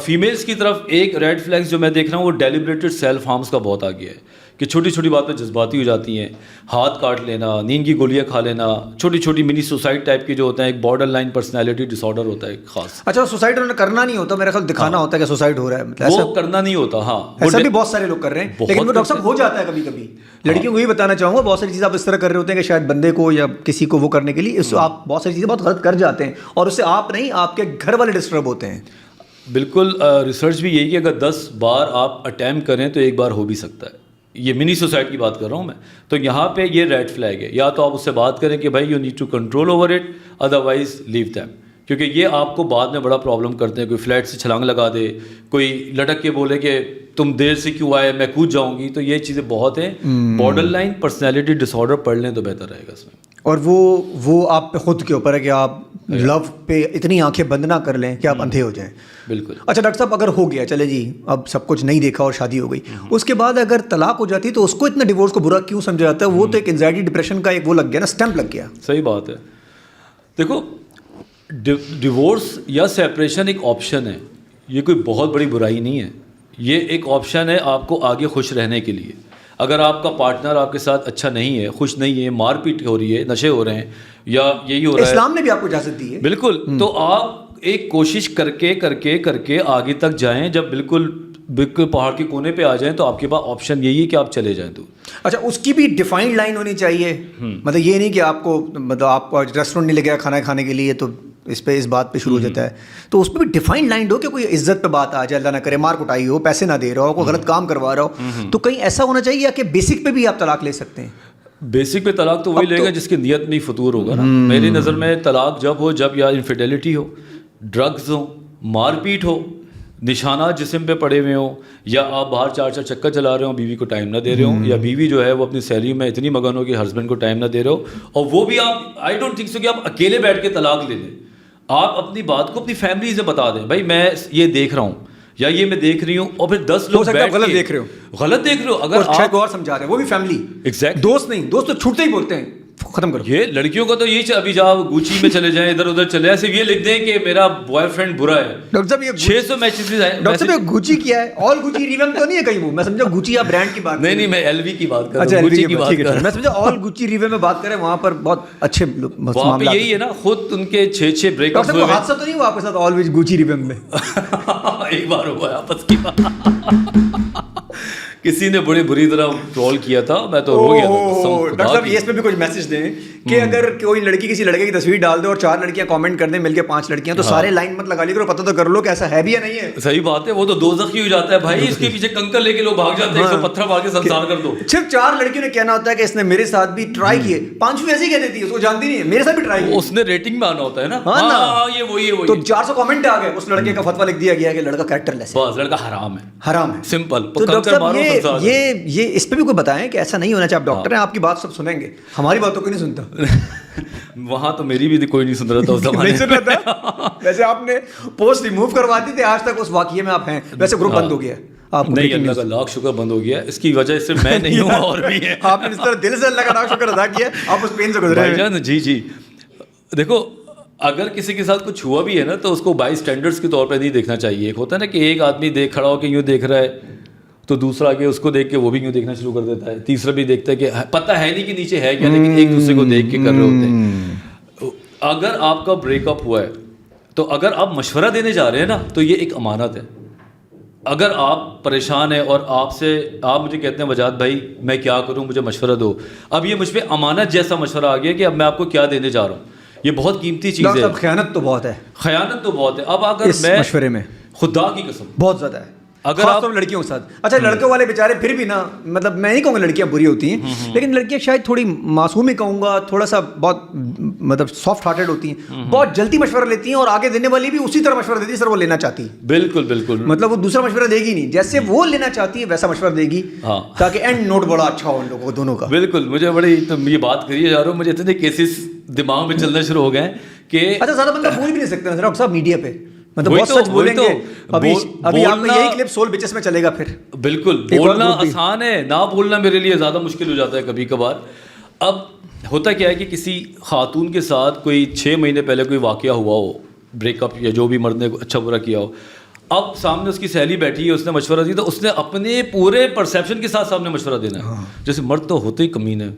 B: فیمیلز کی طرف ایک ریڈ فلیگز جو میں دیکھ رہا ہوں وہ ڈیلیبریٹڈ سیلف ہارمس کا بہت آ گیا ہے, کہ چھوٹی چھوٹی بات پہ جذباتی ہو جاتی ہیں. ہاتھ کاٹ لینا, نیند کی گولیاں کھا لینا, چھوٹی چھوٹی منی سوسائڈ ٹائپ کے جو ہوتے ہیں, ایک بارڈر لائن پرسنالٹی ڈس آرڈر ہوتا ہے ایک خاص.
A: اچھا, سوسائڈ انہوں نے کرنا نہیں ہوتا, میرا خیال دکھانا ہوتا ہے کہ سوسائڈ ہو رہا ہے,
B: وہ کرنا نہیں ہوتا. ہاں
A: ایسا بھی بہت سارے لوگ کر رہے ہیں, لیکن وہ ڈاکٹر صاحب ہو جاتا ہے کبھی کبھی. لڑکیوں کو یہ بتانا چاہوں گا, بہت ساری چیزیں آپ اس طرح کر رہے ہوتے ہیں کہ شاید بندے کو یا کسی کو وہ کرنے کے لیے آپ بہت ساری چیزیں بہت غلط کر جاتے ہیں, اور اس سے آپ نہیں, آپ کے گھر والے ڈسٹرب ہوتے ہیں.
B: بالکل. ریسرچ بھی یہی کہ اگر 10 بار آپ اٹیمپٹ کریں تو ایک بار ہو بھی سکتا ہے. یہ منی سوسائٹی کی بات کر رہا ہوں میں. تو یہاں پہ یہ ریڈ فلیگ ہے. یا تو آپ اس سے بات کریں کہ بھائی you need to control over it, otherwise leave them, کیونکہ یہ آپ کو بعد میں بڑا پرابلم کرتے ہیں. کوئی فلیٹ سے چھلانگ لگا دے, کوئی لٹک کے بولے کہ تم دیر سے کیوں آئے, میں کود جاؤں گی. تو یہ چیزیں بہت ہیں. بارڈر لائن پرسنالٹی ڈس آرڈر پڑھ لیں تو بہتر رہے گا اس میں.
A: اور وہ آپ پہ خود کے اوپر ہے کہ آپ لو پہ اتنی آنکھیں بند نہ کر لیں کہ آپ اندھے ہو جائیں.
B: بالکل.
A: اچھا ڈاکٹر صاحب, اگر ہو گیا, چلے جی اب سب کچھ نہیں دیکھا اور شادی ہو گئی, اس کے بعد اگر طلاق ہو جاتی تو اس کو اتنا ڈیورس کو برا کیوں سمجھا جاتا ہے؟ وہ تو ایک انزائٹی ڈپریشن کا ایک وہ لگ گیا نا, اسٹمپ لگ گیا.
B: صحیح بات ہے. دیکھو ڈیورس یا سیپریشن ایک آپشن ہے, یہ کوئی بہت بڑی برائی نہیں ہے. یہ ایک آپشن ہے آپ کو آگے خوش رہنے کے لیے. اگر آپ کا پارٹنر آپ کے ساتھ اچھا نہیں ہے, خوش نہیں ہے, مار پیٹ ہو رہی ہے, نشے ہو رہے ہیں, یا یہی ہو رہا ہے,
A: اسلام نے بھی آپ کو اجازت دی ہے.
B: بالکل. تو آپ ایک کوشش کر کے آگے تک جائیں. جب بالکل پہاڑ کے کونے پہ آ جائیں تو آپ کے پاس آپشن یہی ہے کہ آپ چلے جائیں. تو
A: اچھا, اس کی بھی ڈیفائنڈ لائن ہونی چاہیے. مطلب یہ نہیں کہ آپ کو, مطلب آپ کو ریسٹورینٹ نہیں لے گیا کھانا کھانے کے لیے تو اس بات پہ شروع ہو جاتا ہے. تو اس پہ بھی ڈیفائنڈ لائن ہو کہ کوئی عزت پہ بات آ جائے, اللہ نہ کرے مار کٹائی ہو, پیسے نہ دے رہا ہو, کوئی غلط کام کروا رہا ہو, تو کہیں ایسا ہونا چاہیے کہ بیسک پہ بھی آپ طلاق لے سکتے ہیں.
B: بیسک پہ طلاق تو وہی لے گا جس کی نیت میں فطور ہوگا نا. میری نظر میں طلاق جب ہو جب یا انفیڈیلٹی ہو, ڈرگز ہو, مار پیٹ ہو, نشانات جسم پہ پڑے ہوئے ہوں, یا آپ باہر 4 چکر چلا رہے ہوں, بیوی کو ٹائم نہ دے رہے ہوں, یا بیوی جو ہے وہ اپنی سیلری میں اتنی مگن ہو کہ ہسبینڈ کو ٹائم نہ دے رہے ہو, اور وہ بھی آپ آئی ڈونٹ تھنک سو کہ آپ اکیلے بیٹھ کے طلاق لے لیں. آپ اپنی بات کو اپنی فیملی سے بتا دیں, بھائی میں یہ دیکھ رہا ہوں یا یہ میں دیکھ رہی ہوں, اور پھر 10 لوگ
A: غلط دیکھ رہے ہو,
B: اگر
A: آپ کو اور سمجھا رہے ہیں, وہ بھی فیملی,
B: ایگزیکٹ
A: دوست نہیں, دوست تو چھوٹتے ہی بولتے ہیں, ختم کرو.
B: یہ لڑکیوں کا تو یہی, ابھی جاؤ گوچی میں چلے جائیں, ادھر ادھر چلے جائیں, صرف یہ لکھ دیں کہ میرا بوائے فرینڈ برا ہے.
A: ڈاکٹر صاحب یہ
B: 600 میسیجز ہیں.
A: ڈاکٹر صاحب یہ گوچی کیا ہے, آل گوچی ریویم تو نہیں ہے کہیں, وہ میں سمجھا گوچی یا برانڈ کی بات.
B: نہیں میں ایل وی کی بات کر
A: رہا
B: ہوں, گوچی کی بات کر رہا ہوں.
A: میں سمجھا آل گوچی ریویم میں بات کریں, وہاں پر بہت اچھے
B: معاملات. یہی ہے نا, خود ان کے 6 بریک اپ
A: ہوئے. حادثہ تو نہیں ہوا آپ کے ساتھ آل گوچی ریویم میں؟
B: ایک بار ہوا آپس کی بات, کسی نے بڑی بری طرح ٹرول کیا تھا, میں تو رو گیا تھا.
A: ڈاکٹر صاحب یہ اس پہ بھی کچھ میسج دیں کہ اگر کوئی لڑکی کسی لڑکے کی تصویر ڈال دے اور 4 لڑکیاں کامنٹ کر دیں مل کے 5 لڑکیاں, تو سارے لائن مت لگا لی کرو, پتہ تو کر لو کہ ایسا ہے بھی یا نہیں ہے.
B: صحیح بات ہے, وہ تو دوزخی ہو جاتا ہے بھائی, اس کے پیچھے کنکر لے کے لوگ بھاگ جاتے ہیں, 100 پتھر مار کے سنسار کر دو.
A: صرف 4 لڑکیوں نے کہنا ہوتا ہے کہ اس نے میرے ساتھ بھی ٹرائی کیے, 5ویں ایسے ہی کہہ دیتی ہے, اس کو جانتی نہیں ہے, میرے ساتھ بھی ٹرائی کیا.
B: اس نے ریٹنگ میں آنا ہوتا ہے نا,
A: ہاں
B: یہ وہی ہے,
A: تو 400 کامنٹ آ گئے, اس لڑکے کا فتویٰ لکھ دیا گیا کہ لڑکا کریکٹر لیس ہے,
B: بس لڑکا حرام ہے,
A: حرام ہے,
B: سمپل.
A: تو ڈاکٹر صاحب یہ اس پہ بھی کوئی بتائیں کہ ایسا نہیں ہونا چاہیے. آپ ڈاکٹر ہیں, آپ کی بات سب سنیں گے, ہماری باتوں کو نہیں سنتا.
B: وہاں تو میری بھی کوئی نہیں سن رہا تھا اس زمانے میں.
A: نہیں سن رہا تھا. ویسے آپ نے پوسٹ ریموو کروا دی تھی, آج تک اس واقعے میں آپ ہیں. ویسے گروپ بند ہو گیا آپ
B: نہیں, اللہ کا لاکھ شکر بند ہو گیا. اس کی وجہ سے میں نہیں ہوں, اور بھی ہے.
A: آپ نے اس طرح دل سے اللہ کا لاکھ شکر ادا کیا, آپ اس پین سے گزرے ہیں.
B: جی دیکھو, اگر کسی کے ساتھ کچھ ہوا بھی ہے نا تو اس کو بائی اسٹینڈرڈس کے طور پہ نہیں دیکھنا چاہیے. ایک ہوتا ہے نا کہ ایک آدمی دیکھ کھڑا ہو کے یوں دیکھ رہا ہے, تو دوسرا آگے اس کو دیکھ کے وہ بھی یوں دیکھنا شروع کر دیتا ہے, تیسرا بھی دیکھتا ہے کہ پتہ ہے نہیں کہ نیچے ہے کیا, لیکن ایک دوسرے کو دیکھ کے کر رہے ہوتے ہیں. اگر آپ کا بریک اپ ہوا ہے تو اگر آپ مشورہ دینے جا رہے ہیں نا تو یہ ایک امانت ہے. اگر آپ پریشان ہیں اور آپ مجھے کہتے ہیں وجاد بھائی میں کیا کروں, مجھے مشورہ دو, اب یہ مجھ پہ امانت جیسا مشورہ آ گیا کہ اب میں آپ کو کیا دینے جا رہا ہوں. یہ بہت قیمتی چیز ہے.
A: خیانت تو بہت ہے,
B: خیانت تو بہت ہے. اب اگر
A: میں مشورے میں
B: خدا کی قسم
A: بہت زیادہ ہے.
B: اگر
A: خاص
B: آپ
A: طور پر لڑکیوں کے ساتھ. اچھا لڑکوں والے بیچارے پھر بھی نا, مطلب میں نہیں کہوں گا لڑکیاں بری ہوتی ہیں, لیکن لڑکیاں شاید تھوڑی معصوم ہی کہوں گا, تھوڑا سا بہت مطلب سافٹ ہارٹیڈ ہوتی ہیں, بہت جلدی مشورہ لیتی ہیں, اور آگے دینے والی بھی اسی طرح مشورہ دیتی ہے سر وہ لینا چاہتی ہے.
B: بالکل بالکل,
A: مطلب وہ دوسرا مشورہ دے گی نہیں, جیسے وہ لینا چاہتی ہے ویسا مشورہ دے گی, تاکہ اینڈ نوٹ بڑا اچھا ہو ان لوگوں دونوں کا.
B: بالکل. مجھے بڑی یہ بات کریے جا رہا ہوں, مجھے اتنے کیسز دماغ میں چلنے شروع ہو گئے کہ
A: اچھا زیادہ بندہ بول بھی نہیں سکتا نا صاحب میڈیا پہ, مطلب بہت سچ بولیں گے. ابھی آپ کا یہی کلپ سول بچس میں چلے گا پھر.
B: بالکل, بولنا آسان ہے, نہ بولنا میرے لیے زیادہ مشکل ہو جاتا ہے کبھی کبھار. اب ہوتا کیا ہے کہ کسی خاتون کے ساتھ کوئی 6 مہینے پہلے کوئی واقعہ ہوا ہو, بریک اپ یا جو بھی مرد نے اچھا برا کیا ہو, اب سامنے اس کی سہیلی بیٹھی ہے, اس نے مشورہ دیا, تو اس نے اپنے پورے پرسیپشن کے ساتھ سامنے مشورہ دینا ہے. جیسے مرد تو ہوتے ہی کمین ہے,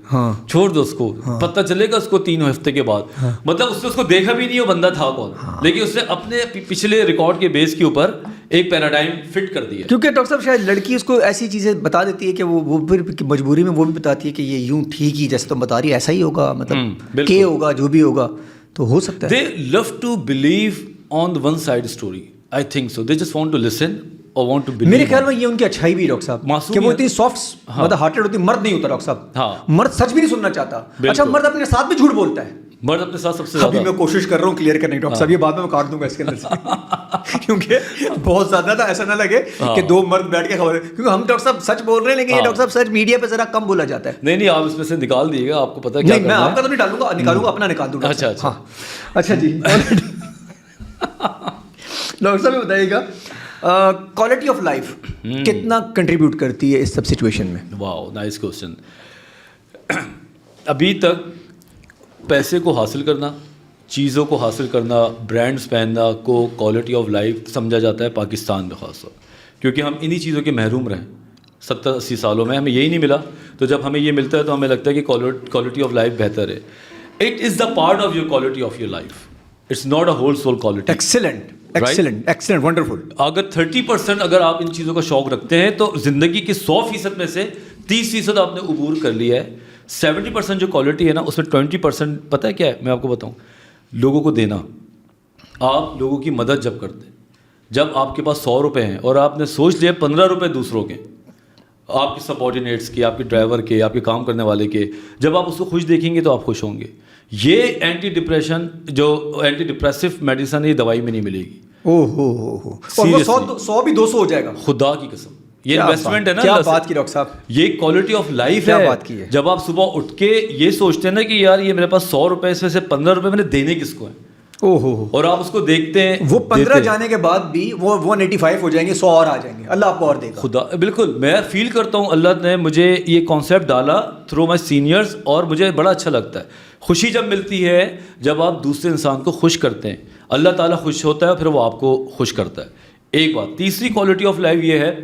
B: چھوڑ دو اس کو, پتہ چلے گا اس کو 3 ہفتے کے بعد, مطلب اس نے اس کو دیکھا بھی نہیں وہ بندہ تھا کون, لیکن اس نے اپنے پچھلے ریکارڈ کے بیس کے اوپر ایک پیراڈائم فٹ کر دیا.
A: کیونکہ ڈاکٹر صاحب شاید لڑکی اس کو ایسی چیزیں بتا دیتی ہے کہ وہ پھر مجبوری میں وہ بھی بتاتی ہے کہ یہ یوں ٹھیک ہی جیسے تم بتا رہی ایسا ہی ہوگا, مطلب کہ ہوگا جو بھی ہوگا, تو ہو سکتا ہے.
B: They love to believe on one side story. I think so. They just want to listen or want to believe.
A: میرے خیال میں یہ ان کی اچھائی بھی ہے ڈاکٹر صاحب, کہ وہ اتنی سافٹ مطلب ہارٹیڈ ہوتی. مرد نہیں ہوتا ڈاکٹر صاحب, مرد سچ بھی نہیں سننا چاہتا. اچھا مرد اپنے ساتھ بھی جھوٹ بولتا ہے,
B: مرد اپنے ساتھ سب سے زیادہ.
A: ابھی میں کوشش کر رہا ہوں کلیئر کرنے کی ڈاکٹر صاحب, یہ بعد میں کاٹ دوں گا اس کے اندر سے, کیونکہ بہت زیادہ تھا, ایسا نہ لگے کہ 2 مرد بیٹھ کے خبر, کیونکہ ہم ڈاکٹر صاحب سچ بول رہے ہیں, لیکن یہ ڈاکٹر صاحب سچ میڈیا پہ ذرا کم بولا جاتا ہے.
B: نہیں آپ اس میں سے نکال دیے گا, آپ کو پتا ہے کیا
A: نہیں, میں آپ کا تو نہیں ڈالوں گا, نکالوں گا اپنا, نکال دوں گا.
B: اچھا
A: اچھا جی ڈاکٹر صاحب یہ بتائیے گا کوالٹی آف لائف کتنا کنٹریبیوٹ کرتی ہے اس سب سچویشن میں؟
B: واو, نائس کوسچن. ابھی تک پیسے کو حاصل کرنا, چیزوں کو حاصل کرنا, برانڈس پہننا کو کوالٹی آف لائف سمجھا جاتا ہے پاکستان میں خاص طور, کیونکہ ہم انہی چیزوں کے محروم رہے 70-80 سالوں میں, ہمیں یہی نہیں ملا. تو جب ہمیں یہ ملتا ہے تو ہمیں لگتا ہے کہ کوالٹی آف لائف بہتر ہے. It is the part of your quality of your life, it's not a whole sole quality.
A: Excellent wonderful.
B: اگر 30% اگر آپ ان چیزوں کا شوق رکھتے ہیں تو زندگی کے 100% میں سے 30% آپ نے عبور کر لیا ہے. 70% جو کوالٹی ہے نا, اس میں 20% پتہ ہے کیا ہے, میں آپ کو بتاؤں, لوگوں کو دینا. آپ لوگوں کی مدد جب کرتے ہیں, جب آپ کے پاس 100 روپے ہیں اور آپ نے سوچ لیا 15 روپے دوسروں کے, آپ کے سبارڈینیٹس کے, آپ کے ڈرائیور کے, آپ کے کام کرنے والے کے, جب آپ اس کو خوش دیکھیں گے تو آپ خوش ہوں گے. یہ اینٹی ڈپریشن جو اینٹی ڈپریسو میڈیسن ہے, یہ دوائی میں نہیں ملے گی.
A: اور وہ 100 بھی 200 ہو جائے گا,
B: خدا کی قسم. یہ انویسٹمنٹ ہے نا.
A: کیا بات کی ڈاکٹر صاحب,
B: یہ کوالٹی آف لائف ہے. جب آپ صبح اٹھ کے یہ سوچتے ہیں نا کہ یار یہ میرے پاس 100 روپے, اس میں سے 15 روپے میں نے دینے کس کو ہیں, اور آپ اس کو دیکھتے ہیں,
A: وہ 15 جانے کے بعد بھی وہ 185 ہو جائیں گے, 100 اور آ جائیں گے, اللہ آپ کو اور دے گا.
B: خدا بالکل. میں فیل کرتا ہوں اللہ نے مجھے یہ کانسیپٹ ڈالا تھرو مائی سینئرز, اور مجھے بڑا اچھا لگتا ہے. خوشی جب ملتی ہے جب آپ دوسرے انسان کو خوش کرتے ہیں, اللہ تعالیٰ خوش ہوتا ہے, پھر وہ آپ کو خوش کرتا ہے. ایک بات. تیسری کوالٹی آف لائف یہ ہے,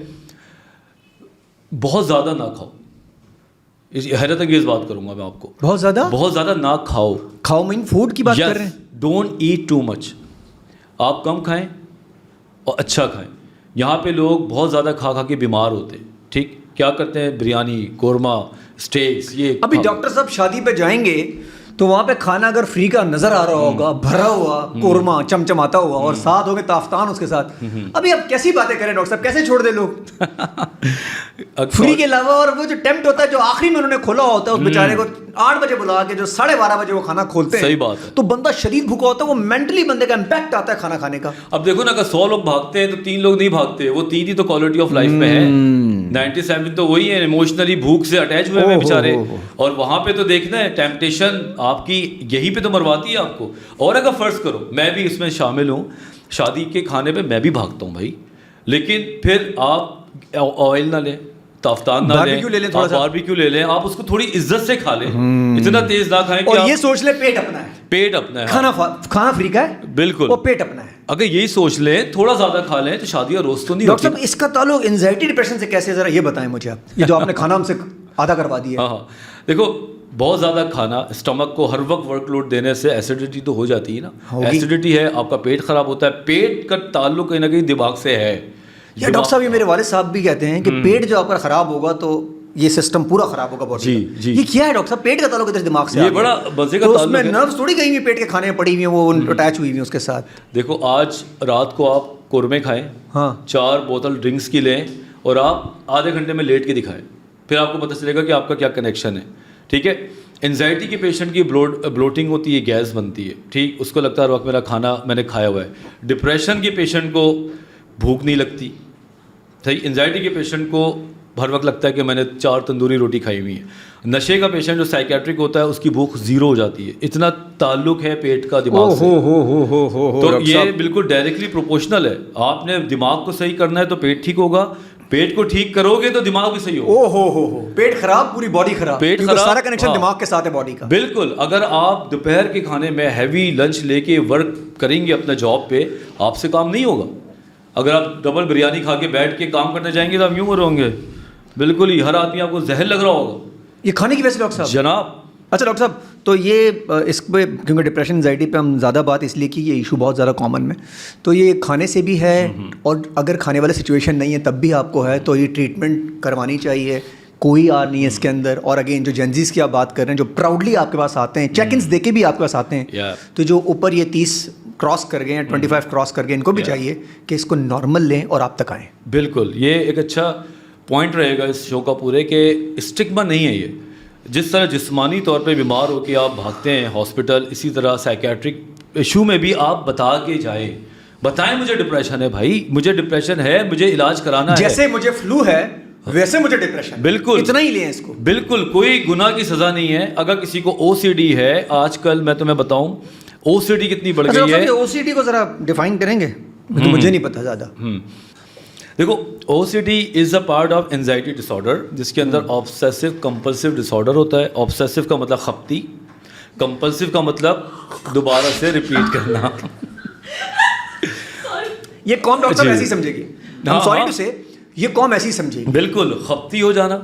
B: بہت زیادہ نہ کھاؤ. حیرت انگیز بات کروں گا میں آپ کو, بہت زیادہ نہ کھاؤ
A: مین فوڈ کی بات کر رہے ہیں.
B: Don't eat too much. آپ کم کھائیں اور اچھا کھائیں. یہاں پہ لوگ بہت زیادہ کھا کے بیمار ہوتے ہیں. ٹھیک, کیا کرتے ہیں, بریانی, قورمہ, اسٹیکس. یہ
A: ابھی ڈاکٹر صاحب شادی پہ جائیں گے تو وہاں پہ کھانا اگر فری کا نظر آ رہا ہوگا, بھرا ہوا قورمہ چمچماتا ہوا, اور ساتھ ہوگے تافتان اس کے ساتھ, ابھی آپ کیسی باتیں کریں ڈاکٹر صاحب, کیسے چھوڑ دیں لوگ فری کے علاوہ. اور وہ جو ٹیمپٹ ہوتا ہے جو آخری میں انہوں نے کھولا ہوتا ہے اس بیچارے کو 8 بجے بلا کے, جو 12:30 بجے وہ کھانا کھولتے ہیں,
B: صحیح بات ہے,
A: تو بندہ شدید بھوکا ہوتا ہے, وہ مینٹلی بندے کا امپیکٹ آتا ہے کھانا کھانے کا.
B: اب دیکھو نا, اگر 100 لوگ بھاگتے ہیں تو 3 لوگ نہیں بھاگتے, وہ 3 ہی تو کوالٹی آف لائف میں ہے. 97 تو وہی ہے ایموشنلی بھوک سے اٹیچ ہوئے ہیں بیچارے. اور وہاں پہ تو دیکھنا ہے ٹیمپٹیشن آپ کی یہی پہ تو مرواتی ہے آپ کو. اور اگر فرض کرو میں بھی اس میں شامل ہوں, شادی کے کھانے پہ میں بھی بھاگتا ہوں بھائی, لیکن پھر آپ آئل نہ لیں, تافتان نہ لیں, آپ باربیکیو لے لیں, آپ اس کو تھوڑی عزت سے کھا لیں, اتنا تیز نہ کھائیں.
A: اور یہ سوچ لیں پیٹ اپنا ہے,
B: پیٹ اپنا ہے,
A: کھانا فری کا ہے,
B: بالکل,
A: وہ پیٹ اپنا ہے.
B: اگر یہی سوچ لیں تھوڑا زیادہ کھا لیں تو شادی اور روز تو نہیں ہوتی.
A: ڈاکٹر صاحب اس کا تعلق انزائٹی ڈپریشن سے کیسے, ذرا یہ بتائیں مجھے آپ, یہ جو آپ نے کھانا ہم سے آدھا کروا دیا.
B: ہاں دیکھو, بہت زیادہ کھانا اسٹمک کو ہر وقت ورک لوڈ دینے سے ایسیڈیٹی تو ہو جاتی ہے نا. ایسیڈیٹی ہے, آپ کا پیٹ خراب ہوتا ہے. پیٹ کا تعلق کہیں نہ کہیں دماغ سے ہے.
A: یہ ڈاکٹر صاحب, یہ میرے والد صاحب بھی کہتے ہیں کہ پیٹ جو آپ کا خراب ہوگا تو یہ سسٹم پورا خراب ہوگا باڈی کا.
B: جی,
A: یہ کیا ہے ڈاکٹر صاحب, پیٹ کا تعلق ادھر دماغ سے,
B: یہ بڑا مزے کا تعلق ہے.
A: اس میں نروز تھوڑی گئی ہوئی پیٹ کے کھانے میں پڑی ہوئی ہیں, وہ اٹیچ ہوئی ہوئی ہیں اس کے ساتھ.
B: دیکھو, آج رات کو آپ قورمے کھائیں,
A: ہاں
B: 4 بوتل ڈرنکس کی لیں, اور آپ آدھے گھنٹے میں لیٹ کے دکھائیں, پھر آپ کو پتہ چلے گا کہ آپ کا کیا کنیکشن ہے. ٹھیک ہے. انزائٹی کے پیشنٹ کی بلوٹنگ ہوتی ہے, گیس بنتی ہے, ٹھیک, اس کو لگتا ہے ہر وقت میرا کھانا میں نے کھایا ہوا ہے. ڈپریشن کے پیشنٹ کو بھوک نہیں لگتی. صحیح. انزائٹی کے پیشنٹ کو ہر وقت لگتا ہے کہ میں نے 4 تندوری روٹی کھائی ہوئی ہے. نشے کا پیشنٹ جو سائیکیٹرک ہوتا ہے اس کی بھوک 0 ہو جاتی ہے. اتنا تعلق ہے پیٹ کا دماغ سے. تو یہ بالکل ڈائریکٹلی پروپورشنل ہے. آپ نے دماغ کو صحیح کرنا ہے تو پیٹ ٹھیک ہوگا, پیٹ کو ٹھیک کرو گے تو دماغ بھی صحیح ہوگا.
A: پیٹ خراب پوری باڈی خراب,
B: پیٹ خراب,
A: سارا کنیکشن دماغ کے ساتھ ہے باڈی کا.
B: بالکل. اگر آپ دوپہر کے کھانے میں ہیوی لنچ لے کے ورک کریں گے اپنا جاب پہ, آپ سے کام نہیں ہوگا. اگر آپ ڈبل بریانی کھا کے بیٹھ کے کام کرنے جائیں گے تو آپ یوں رہوں گے, بالکل ہی ہر آدمی آپ کو زہر لگ رہا ہوگا.
A: یہ کھانے کی وجہ سے ڈاکٹر صاحب
B: جناب.
A: اچھا ڈاکٹر صاحب, تو یہ اس پہ کیونکہ ڈپریشن انزائٹی پہ ہم زیادہ بات اس لیے کی, یہ ایشو بہت زیادہ کامن میں, تو یہ کھانے سے بھی ہے, اور اگر کھانے والا سچویشن نہیں ہے تب بھی آپ کو ہے تو یہ ٹریٹمنٹ کروانی چاہیے, کوئی آر نہیں ہے اس کے اندر. اور اگین جو جنزیز کی آپ بات کر رہے ہیں جو پراؤڈلی آپ کے پاس آتے ہیں, چیک انس دے کے بھی آپ کے پاس آتے ہیں, تو جو اوپر یہ 30 کراس کر گئے ہیں, 25 کراس کر گئے, ان کو بھی چاہیے کہ اس کو نارمل لیں اور آپ تک آئیں.
B: بالکل. یہ ایک اچھا پوائنٹ رہے گا اس شو کا پورے, کہ اسٹگما نہیں ہے یہ. جس طرح جسمانی طور پہ بیمار ہو کے آپ بھاگتے ہیں ہاسپٹل, اسی طرح سائیکیٹرک ایشو میں بھی آپ بتا کے جائیں, بتائیں مجھے ڈپریشن ہے بھائی, مجھے ڈپریشن ہے, مجھے علاج کرانا ہے.
A: جیسے مجھے فلو ہے ویسے مجھے ڈپریشن.
B: بالکل
A: اتنا ہی لیں اس کو.
B: بالکل کوئی گناہ کی سزا نہیں ہے. اگر کسی کو OCD ہے, آج کل میں تمہیں بتاؤں OCD کتنی بڑھ گئی ہے.
A: OCD کو ذرا ڈیفائن کریں گے, مجھے نہیں پتا زیادہ.
B: دیکھو OCD is a part of anxiety disorder, جس کے اندر آبسیسو کمپلسو ڈس آرڈر ہوتا ہے. آبسیسو کا مطلب خپتی, کمپلسو کا مطلب دوبارہ سے ریپیٹ کرنا.
A: یہ قوم ڈاکٹر صاحب ایسی سمجھے گی, سوری ٹو سے, یہ قوم ایسی سمجھے گی.
B: بالکل خپتی ہو جانا,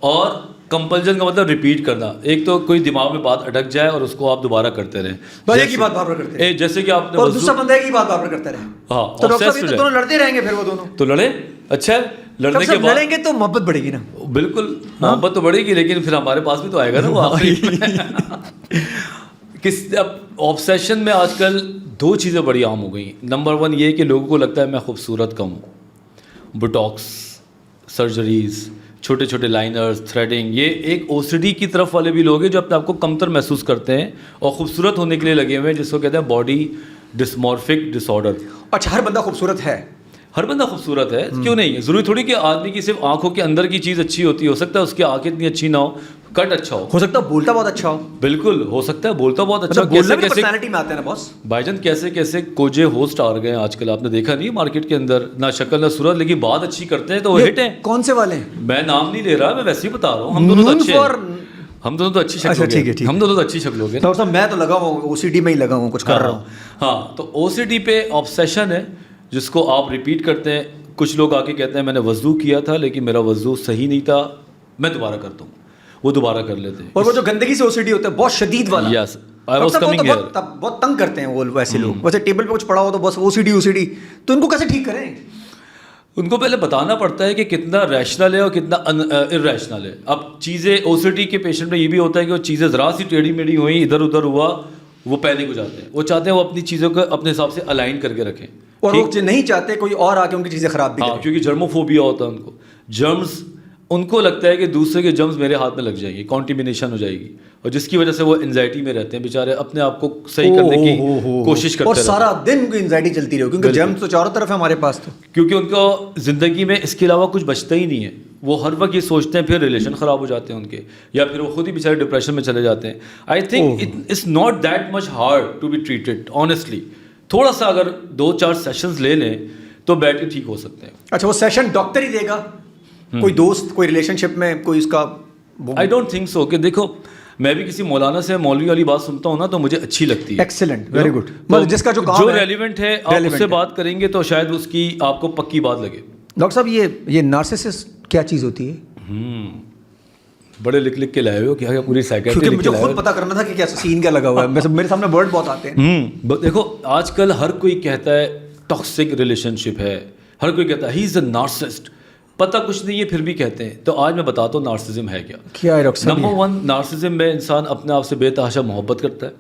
B: اور کمپلجن کا مطلب ریپیٹ کرنا. ایک تو کوئی دماغ میں بات اٹک جائے اور اس کو آپ دوبارہ کرتے رہیں,
A: ایک ہی بات بار بار کرتے ہیں,
B: جیسے کہ آپ نے,
A: اور دوسرا بندہ ایک ہی بات بار بار کرتا رہے.
B: ہاں
A: تو ڈاکٹر صاحب یہ دونوں لڑتے رہیں گے, پھر وہ دونوں
B: تو لڑے. اچھا, لڑنے کے بعد
A: لڑیں گے تو محبت بڑھے گی نا.
B: بالکل محبت تو بڑھے گی, لیکن پھر ہمارے پاس بھی تو آئے گا نا وہ آخری کس. اب آبسیشن میں آج کل 2 چیزیں بڑی عام ہو گئی. نمبر 1 یہ کہ لوگوں کو لگتا ہے میں خوبصورت کم ہوں. بوٹاکس سرجریز, چھوٹے چھوٹے لائنرز, تھریڈنگ, یہ ایک OCD کی طرف والے بھی لوگ ہیں جو اپنے آپ کو کمتر محسوس کرتے ہیں اور خوبصورت ہونے کے لیے لگے ہوئے ہیں, جس کو کہتے ہیں باڈی ڈسمورفک ڈس آرڈر.
A: اچھا, ہر بندہ خوبصورت ہے,
B: ہر بندہ خوبصورت ہے, کیوں نہیں؟ ضروری تھوڑی کہ آدمی کی صرف آنکھوں کے اندر کی چیز اچھی ہوتی ہے. ہو سکتا ہے اس کی آنکھیں اتنی اچھی نہ ہو, کٹ اچھا
A: ہو سکتا ہے بولتا بہت اچھا ہو.
B: بالکل ہو سکتا ہے بولتا بہت اچھا.
A: کیسے کیسے پرسنالٹی میں آتے ہیں نا باس
B: بھائی جان, کیسے کیسے کوجے ہوسٹ آ گئے ہیں آج کل, آپ نے دیکھا نہیں مارکیٹ کے اندر, نہ شکل نہ صورت, لیکن بات اچھی کرتے ہیں تو وہ ہٹ ہیں.
A: کون سے والے ہیں؟
B: میں نام نہیں لے رہا, میں ویسے ہی بتا رہا ہوں. ہم دونوں تو اچھے ہیں, ہم دونوں تو اچھی شکل ہو, ہم دونوں تو اچھی شکل ہو گئے.
A: ڈاکٹر صاحب میں تو لگا ہوں OCD میں ہی لگا ہوں, کچھ کر رہا ہوں.
B: ہاں, تو OCD پہ آبسیشن ہے جس کو آپ ریپیٹ کرتے ہیں. کچھ لوگ آ کے کہتے ہیں میں نے وضو کیا تھا لیکن میرا وضو صحیح نہیں تھا, میں دوبارہ کرتا ہوں. وہ دوبارہ کر لیتے ہیں.
A: اور وہ جو گندگی سے OCD ہوتا ہے بہت شدید والا,
B: یس آئی واز کمنگ ہیئر,
A: بہت تنگ کرتے ہیں وہ ویسے لوگ. ویسے ٹیبل پہ کچھ پڑا ہو تو بس OCD, تو ان کو کیسے ٹھیک کریں؟
B: ان کو پہلے بتانا پڑتا ہے کہ کتنا ریشنل ہے اور کتنا ارریشنل ہے. اب چیزیں OCD کے پیشنٹ میں یہ بھی ہوتا ہے کہ وہ چیزیں ذرا سی ٹیڑھی میڑھی ہوئیں, ادھر ادھر ہوا, وہ پینک ہو جاتے ہیں. وہ چاہتے ہیں وہ اپنی چیزوں کو اپنے حساب سے الائن کر کے رکھیں,
A: اور وہ نہیں چاہتے کوئی اور آ کے ان کی چیزیں خراب بھی.
B: ہاں, کیونکہ جرموفوبیا ہوتا ہے ان کو. جرمز, ان کو لگتا ہے کہ دوسرے کے جرمز میرے ہاتھ میں لگ جائیں گے, کانٹیمنیشن ہو جائے گی, اور جس کی وجہ سے وہ انزائٹی میں رہتے ہیں بیچارے, اپنے آپ کو صحیح کرنے کی کوشش کرتے ہیں,
A: اور سارا دن ان کو انزائٹی چلتی رہے, کیونکہ جرمز تو چاروں طرف ہے ہمارے پاس, تو
B: کیونکہ ان کو زندگی میں اس کے علاوہ کچھ بچتا ہی نہیں ہے. وہ ہر وقت یہ سوچتے ہیں, پھر ریلیشن خراب ہو جاتے ہیں ان کے, یا پھر وہ خود ہی بیچارے ڈپریشن میں چلے جاتے ہیں. I think it's not that much hard to be treated honestly. تھوڑا سا اگر 2-4 سیشنز لے لیں تو بیٹھ کے ٹھیک ہو سکتے ہیں.
A: اچھا, وہ سیشن ڈاکٹر ہی دے گا, کوئی دوست, کوئی ریلیشن شپ میں کوئی اس کا؟
B: I don't think so. کہ دیکھو میں بھی کسی مولانا سے مولوی والی بات سنتا ہوں نا تو مجھے اچھی لگتی ہے.
A: Excellent, very good. مطلب جس کا جو کام ہے,
B: ریلیونٹ ہے, آپ اس سے بات کریں گے تو شاید اس کی آپ کو پکی بات لگے.
A: ڈاکٹر صاحب یہ نارسسسٹ کیا چیز ہوتی ہے؟
B: بڑے لکھ کے لائے ہوئے ہو کیا پوری سائیکیٹری؟
A: کیونکہ مجھے خود پتا کرنا تھا کہ کیا سین کیا لگا ہوا ہے, میرے سامنے ورڈ بہت آتے ہیں.
B: دیکھو آج کل ہر کوئی کہتا ہے ٹاکسک ریلیشن شپ ہے, ہر کوئی کہتا ہے ہی از اے نارسسٹ, پتہ کچھ نہیں ہے پھر بھی کہتے ہیں. تو آج میں بتاتا ہوں نارسزم ہے کیا.
A: کیا ہے ڈاکٹر صاحب؟
B: نمبر 1, نارسزم میں انسان اپنے آپ سے بے تحاشا محبت کرتا ہے.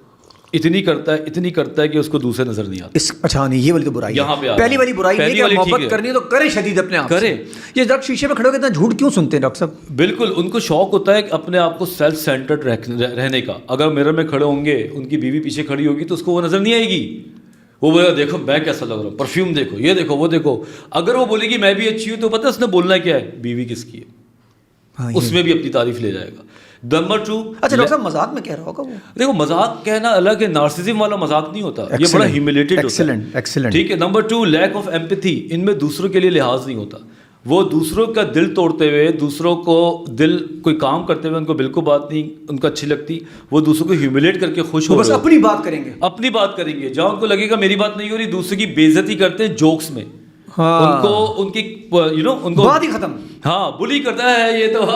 B: اتنی کرتا ہے کہ اس کو دوسرے نظر نہیں آتا.
A: اچھا نہیں، یہ والی تو برائی
B: یہاں پہ
A: پہلی والی برائی یہ کہ محبت کرنی ہے تو کرے شدید اپنے آپ
B: کرے.
A: یہ ڈاکٹر شیشے میں کھڑے ہو کے اتنا جھوٹ کیوں سنتے ہیں ڈاکٹر صاحب؟
B: بالکل ان کو شوق ہوتا ہے کہ اپنے آپ کو سیلف سینٹرڈ رہنے کا. اگر مرر میں کھڑے ہوں گے، ان کی بیوی پیچھے کھڑی ہوگی تو اس کو وہ نظر نہیں آئے گی. وہ بولے گا دیکھو میں کیسا لگ رہا ہوں، پرفیوم دیکھو، یہ دیکھو، وہ دیکھو. اگر وہ بولے گی میں بھی اچھی ہوں تو پتہ ہے اس نے بولنا کیا ہے، بیوی کس کی ہے، اس میں بھی اپنی تعریف لے جائے گا. نمبر 2.
A: اچھا ڈاکٹر صاحب مذاق میں کہہ رہا ہوگا وہ؟
B: دیکھو مذاق کہنا الگ ہے، نارسزم والا مذاق نہیں ہوتا، یہ بڑا ہیوملیٹڈ ہوتا ہے.
A: ایکسلنٹ.
B: ٹھیک ہے. Number 2 lack of empathy. ان میں دوسروں کے لیے لحاظ نہیں ہوتا. وہ دوسروں کا دل توڑتے ہوئے، دوسروں کو دل کوئی کام کرتے ہوئے ان کو بالکل بات نہیں ان کو اچھی لگتی. وہ دوسروں کو ہیوملیٹ کر کے خوش ہو
A: بس اپنی بات کریں گے،
B: اپنی بات کریں گے. جہاں ان کو لگے گا میری بات نہیں ہو رہی، دوسرے کی بے عزتی کرتے ہیں جوکس میں. ان کو ان کی ان کو
A: بات ہی ختم.
B: ہاں بلی کرتا ہے یہ تو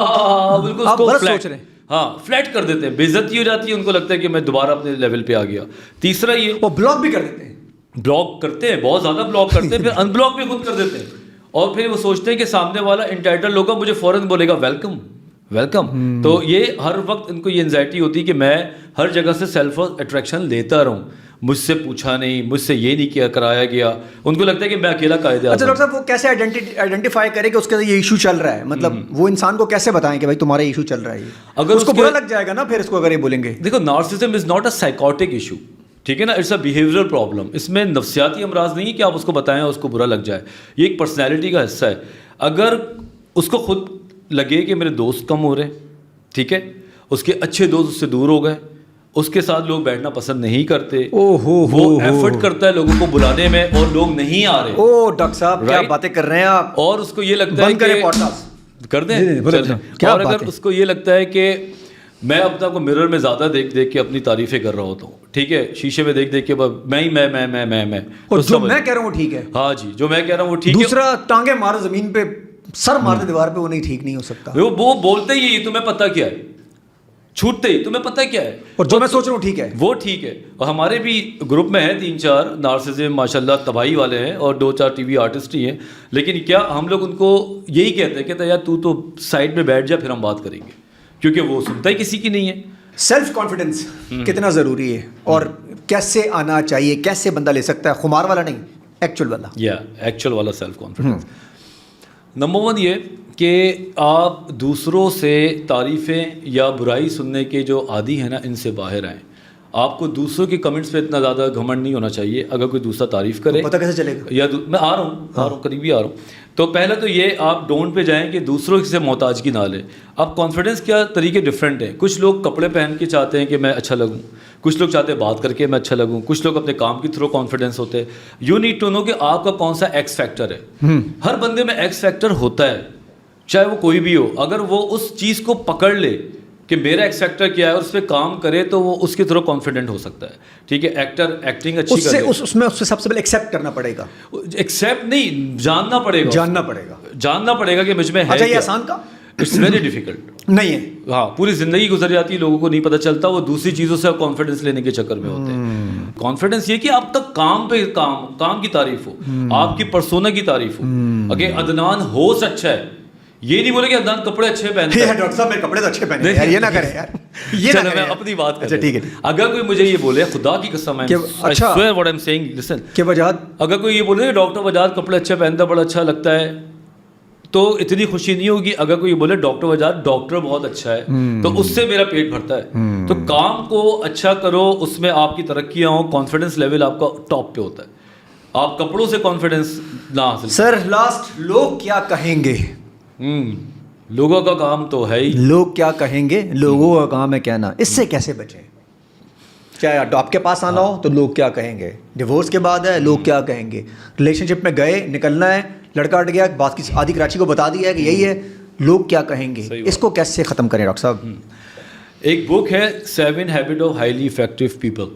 B: بالکل اس کو
A: سوچ رہے ہیں.
B: ہاں فلیٹ کر دیتے ہیں، بے عزتی ہو جاتی ہے، ان کو لگتا ہے کہ میں دوبارہ اپنے لیول پہ آ گیا. تیسرا یہ
A: وہ بلاک بھی کر دیتے ہیں،
B: بلاک کرتے ہیں، بہت زیادہ بلاک کرتے ہیں، پھر ان بلاک بھی خود کر دیتے ہیں. اور پھر وہ سوچتے ہیں کہ سامنے والا انٹائٹل ہوگا، مجھے فوراً بولے گا ویلکم ویلکم. تو یہ ہر وقت ان کو یہ انزائٹی ہوتی ہے کہ میں ہر جگہ سے سیلف اٹریکشن لیتا رہوں، مجھ سے پوچھا نہیں، مجھ سے یہ نہیں کیا کرایا گیا. ان کو لگتا ہے کہ میں اکیلا قائد اعظم.
A: اچھا ڈاکٹر صاحب وہ کیسے آئیڈینٹیفائی کرے کہ اس کا یہ ایشو چل رہا ہے؟ مطلب وہ انسان کو کیسے بتائیں کہ بھائی تمہارا ایشو چل رہا ہے؟ اگر اس کو برا لگ جائے گا نا پھر اس کو اگر یہ بولیں گے.
B: دیکھو narcissism is not a psychotic issue, ٹھیک ہے نا، اٹس اے بیہیویئرل پرابلم. اس میں نفسیاتی امراض نہیں ہے کہ آپ اس کو بتائیں اور اس کو برا لگ جائے. یہ ایک پرسنالٹی کا حصہ ہے. اگر اس کو خود لگے کہ میرے دوست کم ہو رہے، ٹھیک ہے، اس کے اچھے دوست اس سے دور ہو گئے، اس کے ساتھ لوگ بیٹھنا پسند نہیں کرتے، وہ ایفرٹ کرتا ہے لوگوں کو بلانے میں اور لوگ نہیں آ رہے.
A: او ڈاکٹر صاحب کیا باتیں کر رہے ہیں آپ.
B: اور اس کو یہ لگتا ہے کہ کر دیں. اور اگر اس کو یہ لگتا ہے کہ میں اپنا کو مرر میں زیادہ دیکھ کے اپنی تعریفیں کر رہا ہوتا ہوں، ٹھیک ہے، شیشے میں دیکھ کے میں
A: جو میں کہہ رہا ہوں ٹھیک ہے.
B: ہاں جی جو میں کہہ رہا ہوں وہ ٹھیک ہے.
A: دوسرا ٹانگیں مارے زمین پہ، سر مارتے دیوار پہ، وہ نہیں ٹھیک نہیں ہو سکتا.
B: وہ بولتے ہی تمہیں پتہ کیا ہے، چھوٹتے ہی تمہیں پتہ کیا ہے،
A: اور جو میں سوچ رہا ہوں ٹھیک ہے
B: وہ ٹھیک ہے. اور ہمارے بھی گروپ میں ہیں 3-4 نارسسزم ماشاء اللہ تباہی والے ہیں، اور 2-4 ٹی وی آرٹسٹ ہی ہیں. لیکن کیا ہم لوگ ان کو یہی کہتے ہیں کہ یار تو سائڈ میں بیٹھ جا، پھر ہم بات کریں گے، کیونکہ وہ سنتا ہی کسی کی نہیں ہے.
A: سیلف کانفیڈنس کتنا ضروری ہے اور کیسے آنا چاہیے، کیسے بندہ لے سکتا ہے؟ خمار والا نہیں، ایکچوئل والا.
B: ایکچوئل والا سیلف کانفیڈنس. نمبر 1 یہ کہ آپ دوسروں سے تعریفیں یا برائی سننے کے جو عادی ہیں نا، ان سے باہر آئیں. آپ کو دوسروں کے کمنٹس پہ اتنا زیادہ گھمنڈ نہیں ہونا چاہیے. اگر کوئی دوسرا تعریف کرے،
A: پتہ کیسے چلے گا؟
B: یا میں آ رہا ہوں قریبی آ رہا ہوں. تو پہلا تو یہ آپ ڈونٹ پہ جائیں کہ دوسروں سے محتاجگی نہ لیں. اب کانفیڈنس کیا طریقے ڈفرینٹ ہیں. کچھ لوگ کپڑے پہن کے چاہتے ہیں کہ میں اچھا لگوں، کچھ لوگ چاہتے ہیں بات کر کے میں اچھا لگوں، کچھ لوگ اپنے کام کے تھرو کانفیڈنس ہوتے ہیں. یو نیڈ ٹو نو کہ آپ کا کون سا ایکس فیکٹر ہے. ہر بندے میں ایکس فیکٹر ہوتا ہے، چاہے وہ کوئی بھی ہو. اگر وہ اس چیز کو پکڑ لے کہ میرا ایکس فیکٹر کیا ہے اور اس پہ کام کرے تو وہ اس کے تھرو کانفیڈنٹ ہو سکتا ہے. ٹھیک ہے، ایکٹر ایکٹنگ اچھی کرے،
A: اس میں سب سے پہلے ایکسیپٹ کرنا پڑے گا.
B: ایکسیپٹ نہیں، جاننا پڑے گا کہ مجھ میں ہے.
A: اچھا یہ آسان کا؟
B: اٹس ویری ڈیفیکلٹ
A: نہیں ہے.
B: ہاں پوری زندگی گزر جاتی ہے، لوگوں کو نہیں پتہ چلتا، وہ دوسری چیزوں سے کانفیڈنس لینے کے چکر میں ہوتے ہیں. کانفیڈنس یہ کہ آپ تک کام پہ کام کی تعریف ہو، آپ کی پرسونا کی تعریف ہو. اگر عدنان ہوسٹ اچھا ہے، یہ نہیں بولے کہ عدنان کپڑے اچھے پہنتے ہیں.
A: ڈاکٹر صاحب میرے کپڑے تو اچھے پہنے ہیں، یہ نہ کریں یار.
B: چلو میں اپنی بات کرتا ہوں.
A: ٹھیک ہے.
B: اگر کوئی مجھے یہ بولے، خدا کی قسم ہے، I swear what I'm saying, listen،
A: کہ وجاہت،
B: اگر کوئی یہ بولے ڈاکٹر وجاہت کپڑے اچھے پہنتا ہے، بڑا اچھا لگتا ہے، تو اتنی خوشی نہیں ہوگی. اگر کوئی یہ بولے ڈاکٹر وجاہت ڈاکٹر بہت اچھا ہے، تو اس سے میرا پیٹ بھرتا ہے. تو کام کو اچھا کرو، اس میں آپ کی ترقیاں ہوں، کانفیڈنس لیول آپ کا ٹاپ پہ ہوتا ہے. آپ کپڑوں سے کانفیڈنس نہ حاصل.
A: سر لاسٹ، لوگ کیا کہیں گے؟
B: لوگوں کا کام تو ہے ہی.
A: لوگ کیا کہیں گے، لوگوں کا کام ہے کہنا. اس سے کیسے بچیں؟ چاہے آپ کے پاس آنا ہو تو لوگ کیا کہیں گے، ڈیورس کے بعد ہے لوگ کیا کہیں گے، ریلیشن شپ میں گئے نکلنا ہے، لڑکا ہٹ گیا، بات کی آدھی کراچی کو بتا دیا ہے کہ یہی ہے، لوگ کیا کہیں گے. اس کو کیسے ختم کریں ڈاکٹر صاحب؟
B: ایک بک ہے 7 habit of highly effective people,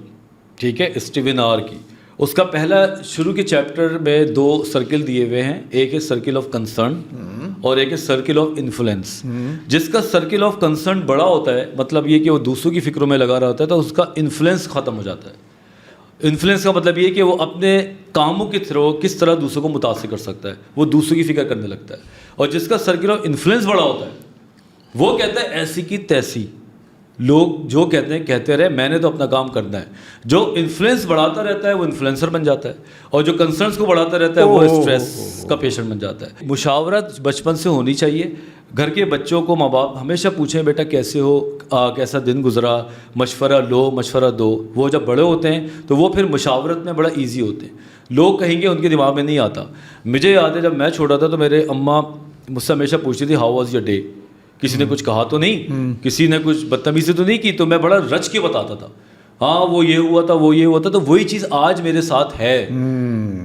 B: ٹھیک ہے، اسٹیون آر کی. اس کا پہلا شروع کے چیپٹر میں 2 سرکل دیے ہوئے ہیں. ایک ہے سرکل آف کنسرن اور ایک ہے سرکل آف انفلوئنس. جس کا سرکل آف کنسرن بڑا ہوتا ہے، مطلب یہ کہ وہ دوسروں کی فکروں میں لگا رہا ہوتا ہے، تو اس کا انفلوئنس ختم ہو جاتا ہے. انفلوئنس کا مطلب یہ کہ وہ اپنے کاموں کے تھرو کس طرح دوسروں کو متاثر کر سکتا ہے، وہ دوسروں کی فکر کرنے لگتا ہے. اور جس کا سرکل آف انفلوئنس بڑا ہوتا ہے، وہ کہتا ہے ایسی کی تیسی، لوگ جو کہتے ہیں کہتے رہے, میں نے تو اپنا کام کرنا ہے. جو انفلوئنس بڑھاتا رہتا ہے وہ انفلوئنسر بن جاتا ہے, اور جو کنسرنس کو بڑھاتا رہتا ہے وہ اسٹریس کا پیشنٹ بن جاتا ہے. مشاورت بچپن سے ہونی چاہیے. گھر کے بچوں کو ماں باپ ہمیشہ پوچھیں بیٹا کیسے ہو, کیسا دن گزرا, مشورہ لو, مشورہ دو. وہ جب بڑے ہوتے ہیں تو وہ پھر مشاورت میں بڑا ایزی ہوتے ہیں. لوگ کہیں گے ان کے دماغ میں نہیں آتا. مجھے یاد ہے جب میں چھوٹا تھا تو میرے اماں مجھ سے ہمیشہ پوچھتی تھی ہاؤ واز یور ڈے. کسی نے کچھ کہا تو نہیں, کسی نے کچھ بدتمیزی تو نہیں کی, تو میں بڑا رچ کے بتاتا تھا ہاں وہ یہ ہوا تھا وہ یہ ہوا تھا. تو وہی چیز آج میرے ساتھ ہے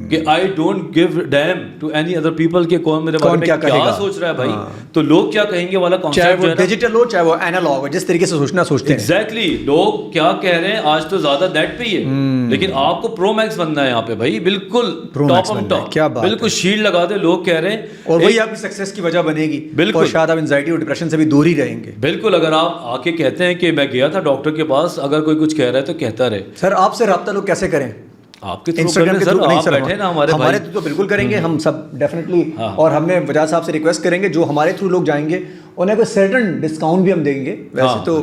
B: کہ I don't give damn to any other people کہ کون میرے بارے میں کیا سوچ رہا ہے بھائی, تو لوگ کیا کہیں گے والا
A: چاہے
B: کانسیپٹ
A: وہ ڈیجیٹل ہو چاہے وہ اینالوگ ہو, جس طریقے سے سوچتے ہیں.
B: ایگزیکٹلی لوگ کیا کہہ رہے ہیں آج تو زیادہ نیٹ پہ ہی ہے, لیکن آپ کو پرو میکس بننا ہے یہاں پہ بھائی, بالکل ٹاپ آن ٹاپ, بالکل شیلڈ لگا دے. لوگ کہہ رہے ہیں
A: اور وہی آپ کی سکسیس کی وجہ بنے گی, اور شاید آپ انزائٹی اور ڈپریشن سے بھی دور ہی رہیں گے.
B: بالکل. اگر آپ آ کے کہتے ہیں کہ میں گیا تھا ڈاکٹر کے پاس, اگر کوئی کچھ کہہ رہا ہے تو کہتا رہے.
A: سر آپ سے رابطہ لوگ کیسے کریں؟
B: آپ کے انسٹاگرام کے تھرو آپ بیٹھے نا
A: ہمارے تو بالکل کریں گے ہم سب ڈیفینیٹلی, اور ہم نے وجاہت صاحب سے ریکویسٹ کریں گے جو ہمارے تھرو لوگ جائیں گے انہیں کوئی سرٹن ڈسکاؤنٹ بھی ہم دیں گے. ویسے تو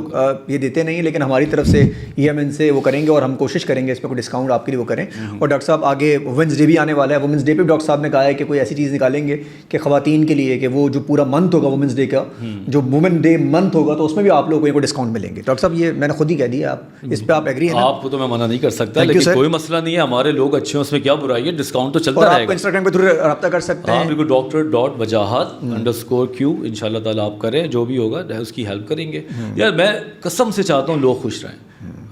A: یہ دیتے نہیں, لیکن ہماری طرف سے یہ ہم ان سے وہ کریں گے, اور ہم کوشش کریں گے اس پہ کوئی ڈسکاؤنٹ آپ کے لیے وہ کریں. اور ڈاکٹر صاحب آگے وومنس ڈے بھی آنے والا ہے. وومنس ڈے پہ ڈاکٹر صاحب نے کہا ہے کہ کوئی ایسی چیز نکالیں گے کہ خواتین کے لیے, کہ وہ جو پورا منتھ ہوگا وومنس ڈے کا, جو وومن ڈے منتھ ہوگا, تو اس میں بھی آپ لوگوں کو کوئی ڈسکاؤنٹ ملیں گے. ڈاکٹر صاحب یہ میں نے خود ہی کہہ دیا, آپ اس پہ آپ ایگری ہیں؟
B: آپ کو تو میں منع نہیں کر سکتا, لیکن کوئی مسئلہ نہیں ہے, ہمارے لوگ اچھے ہیں, اس میں کیا برائی ہے, ڈسکاؤنٹ تو چلتا رہے گا.
A: انسٹاگرام کے تھرو رابطہ کر سکتے ہیں.
B: بالکل, Dr.Wajahat_Q ان شاء اللہ تعالیٰ آپ کریں, جو بھی ہوگا اس کی ہیلپ کریں گے. یار میں قسم سے چاہتا ہوں لوگ خوش رہیں,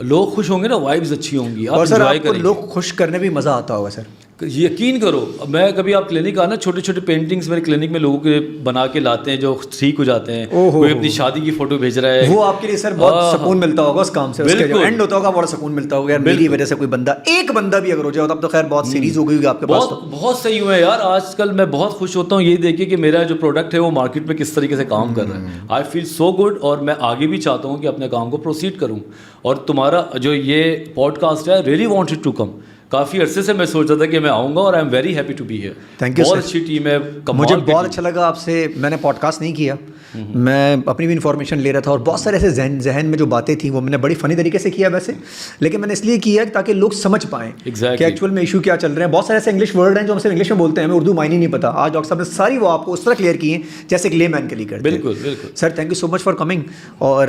B: لوگ خوش ہوں گے نا, وائبز اچھی ہوں گی, آپ انجوائے کریں گے.
A: لوگ خوش کرنے بھی مزہ آتا ہوگا سر,
B: یقین کرو. میں کبھی آپ کلینک آنا, چھوٹے چھوٹے پینٹنگس میرے کلینک میں لوگوں کے بنا کے لاتے ہیں جو ٹھیک ہو جاتے ہیں. کوئی اپنی شادی کی فوٹو بھیج رہا ہے,
A: وہ آپ کے لیے سر بہت سکون ملتا ہوگا اس کام سے. اس کا جو اینڈ ہوتا ہوگا بڑا سکون ملتا ہوگا, یار میری وجہ سے کوئی بندہ, ایک بندہ بھی اگر ہو جائے تب تو خیر بہت سیریز ہو گئی ہوگی آپ کے پاس.
B: بہت صحیح ہوئے یار. آج کل میں بہت خوش ہوتا ہوں یہ دیکھے کہ میرا جو پروڈکٹ ہے وہ مارکیٹ میں کس طریقے سے کام کر رہا ہے. آئی فیل سو گڈ, اور میں آگے بھی چاہتا ہوں کہ اپنے کام کو پروسیڈ کروں. اور تمہارا جو یہ پوڈ کاسٹ ہے, ریئلی وانٹڈ ٹو کم. کافی عرصے سے میں سوچ رہا تھا کہ میں آؤں گا, اور I am very happy to be here.
A: Thank you.
B: بہت اچھی ٹیم ہے,
A: مجھے بہت اچھا لگا آپ سے. میں نے پوڈ کاسٹ نہیں کیا, میں اپنی بھی انفارمیشن لے رہا تھا, اور بہت سارے ایسے ذہن میں جو باتیں تھیں وہ میں نے بڑی فنی طریقے سے کیا ویسے, لیکن میں نے اس لیے کیا تاکہ لوگ سمجھ پائیں کہ ایکچوئل میں ایشو کیا چل رہے ہیں. بہت سارے ایسے انگلش ورڈ ہیں جو ہم صرف انگلش میں بولتے ہیں, ہمیں اردو معنی نہیں پتا. آج ڈاکٹر صاحب نے ساری وہ آپ کو اس طرح کلیئر کی ہیں جیسے ایک لے مین کے لیے کرتے ہیں.
B: بالکل بالکل
A: sir, thank you so much for coming. اور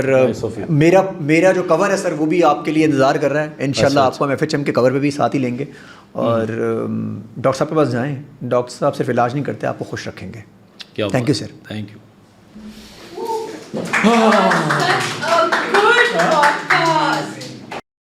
A: میرا جو کور ہے سر وہ بھی آپ کے لیے انتظار کر رہا ہے. ان شاء اللہ آپ کو ہم FHM کے کور پہ بھی ساتھ ہی لیں گے. اور ڈاکٹر صاحب کے پاس جائیں, ڈاکٹر صاحب صرف علاج نہیں کرتے, آپ کو خوش رکھیں گے. Thank you sir.
B: Thank you.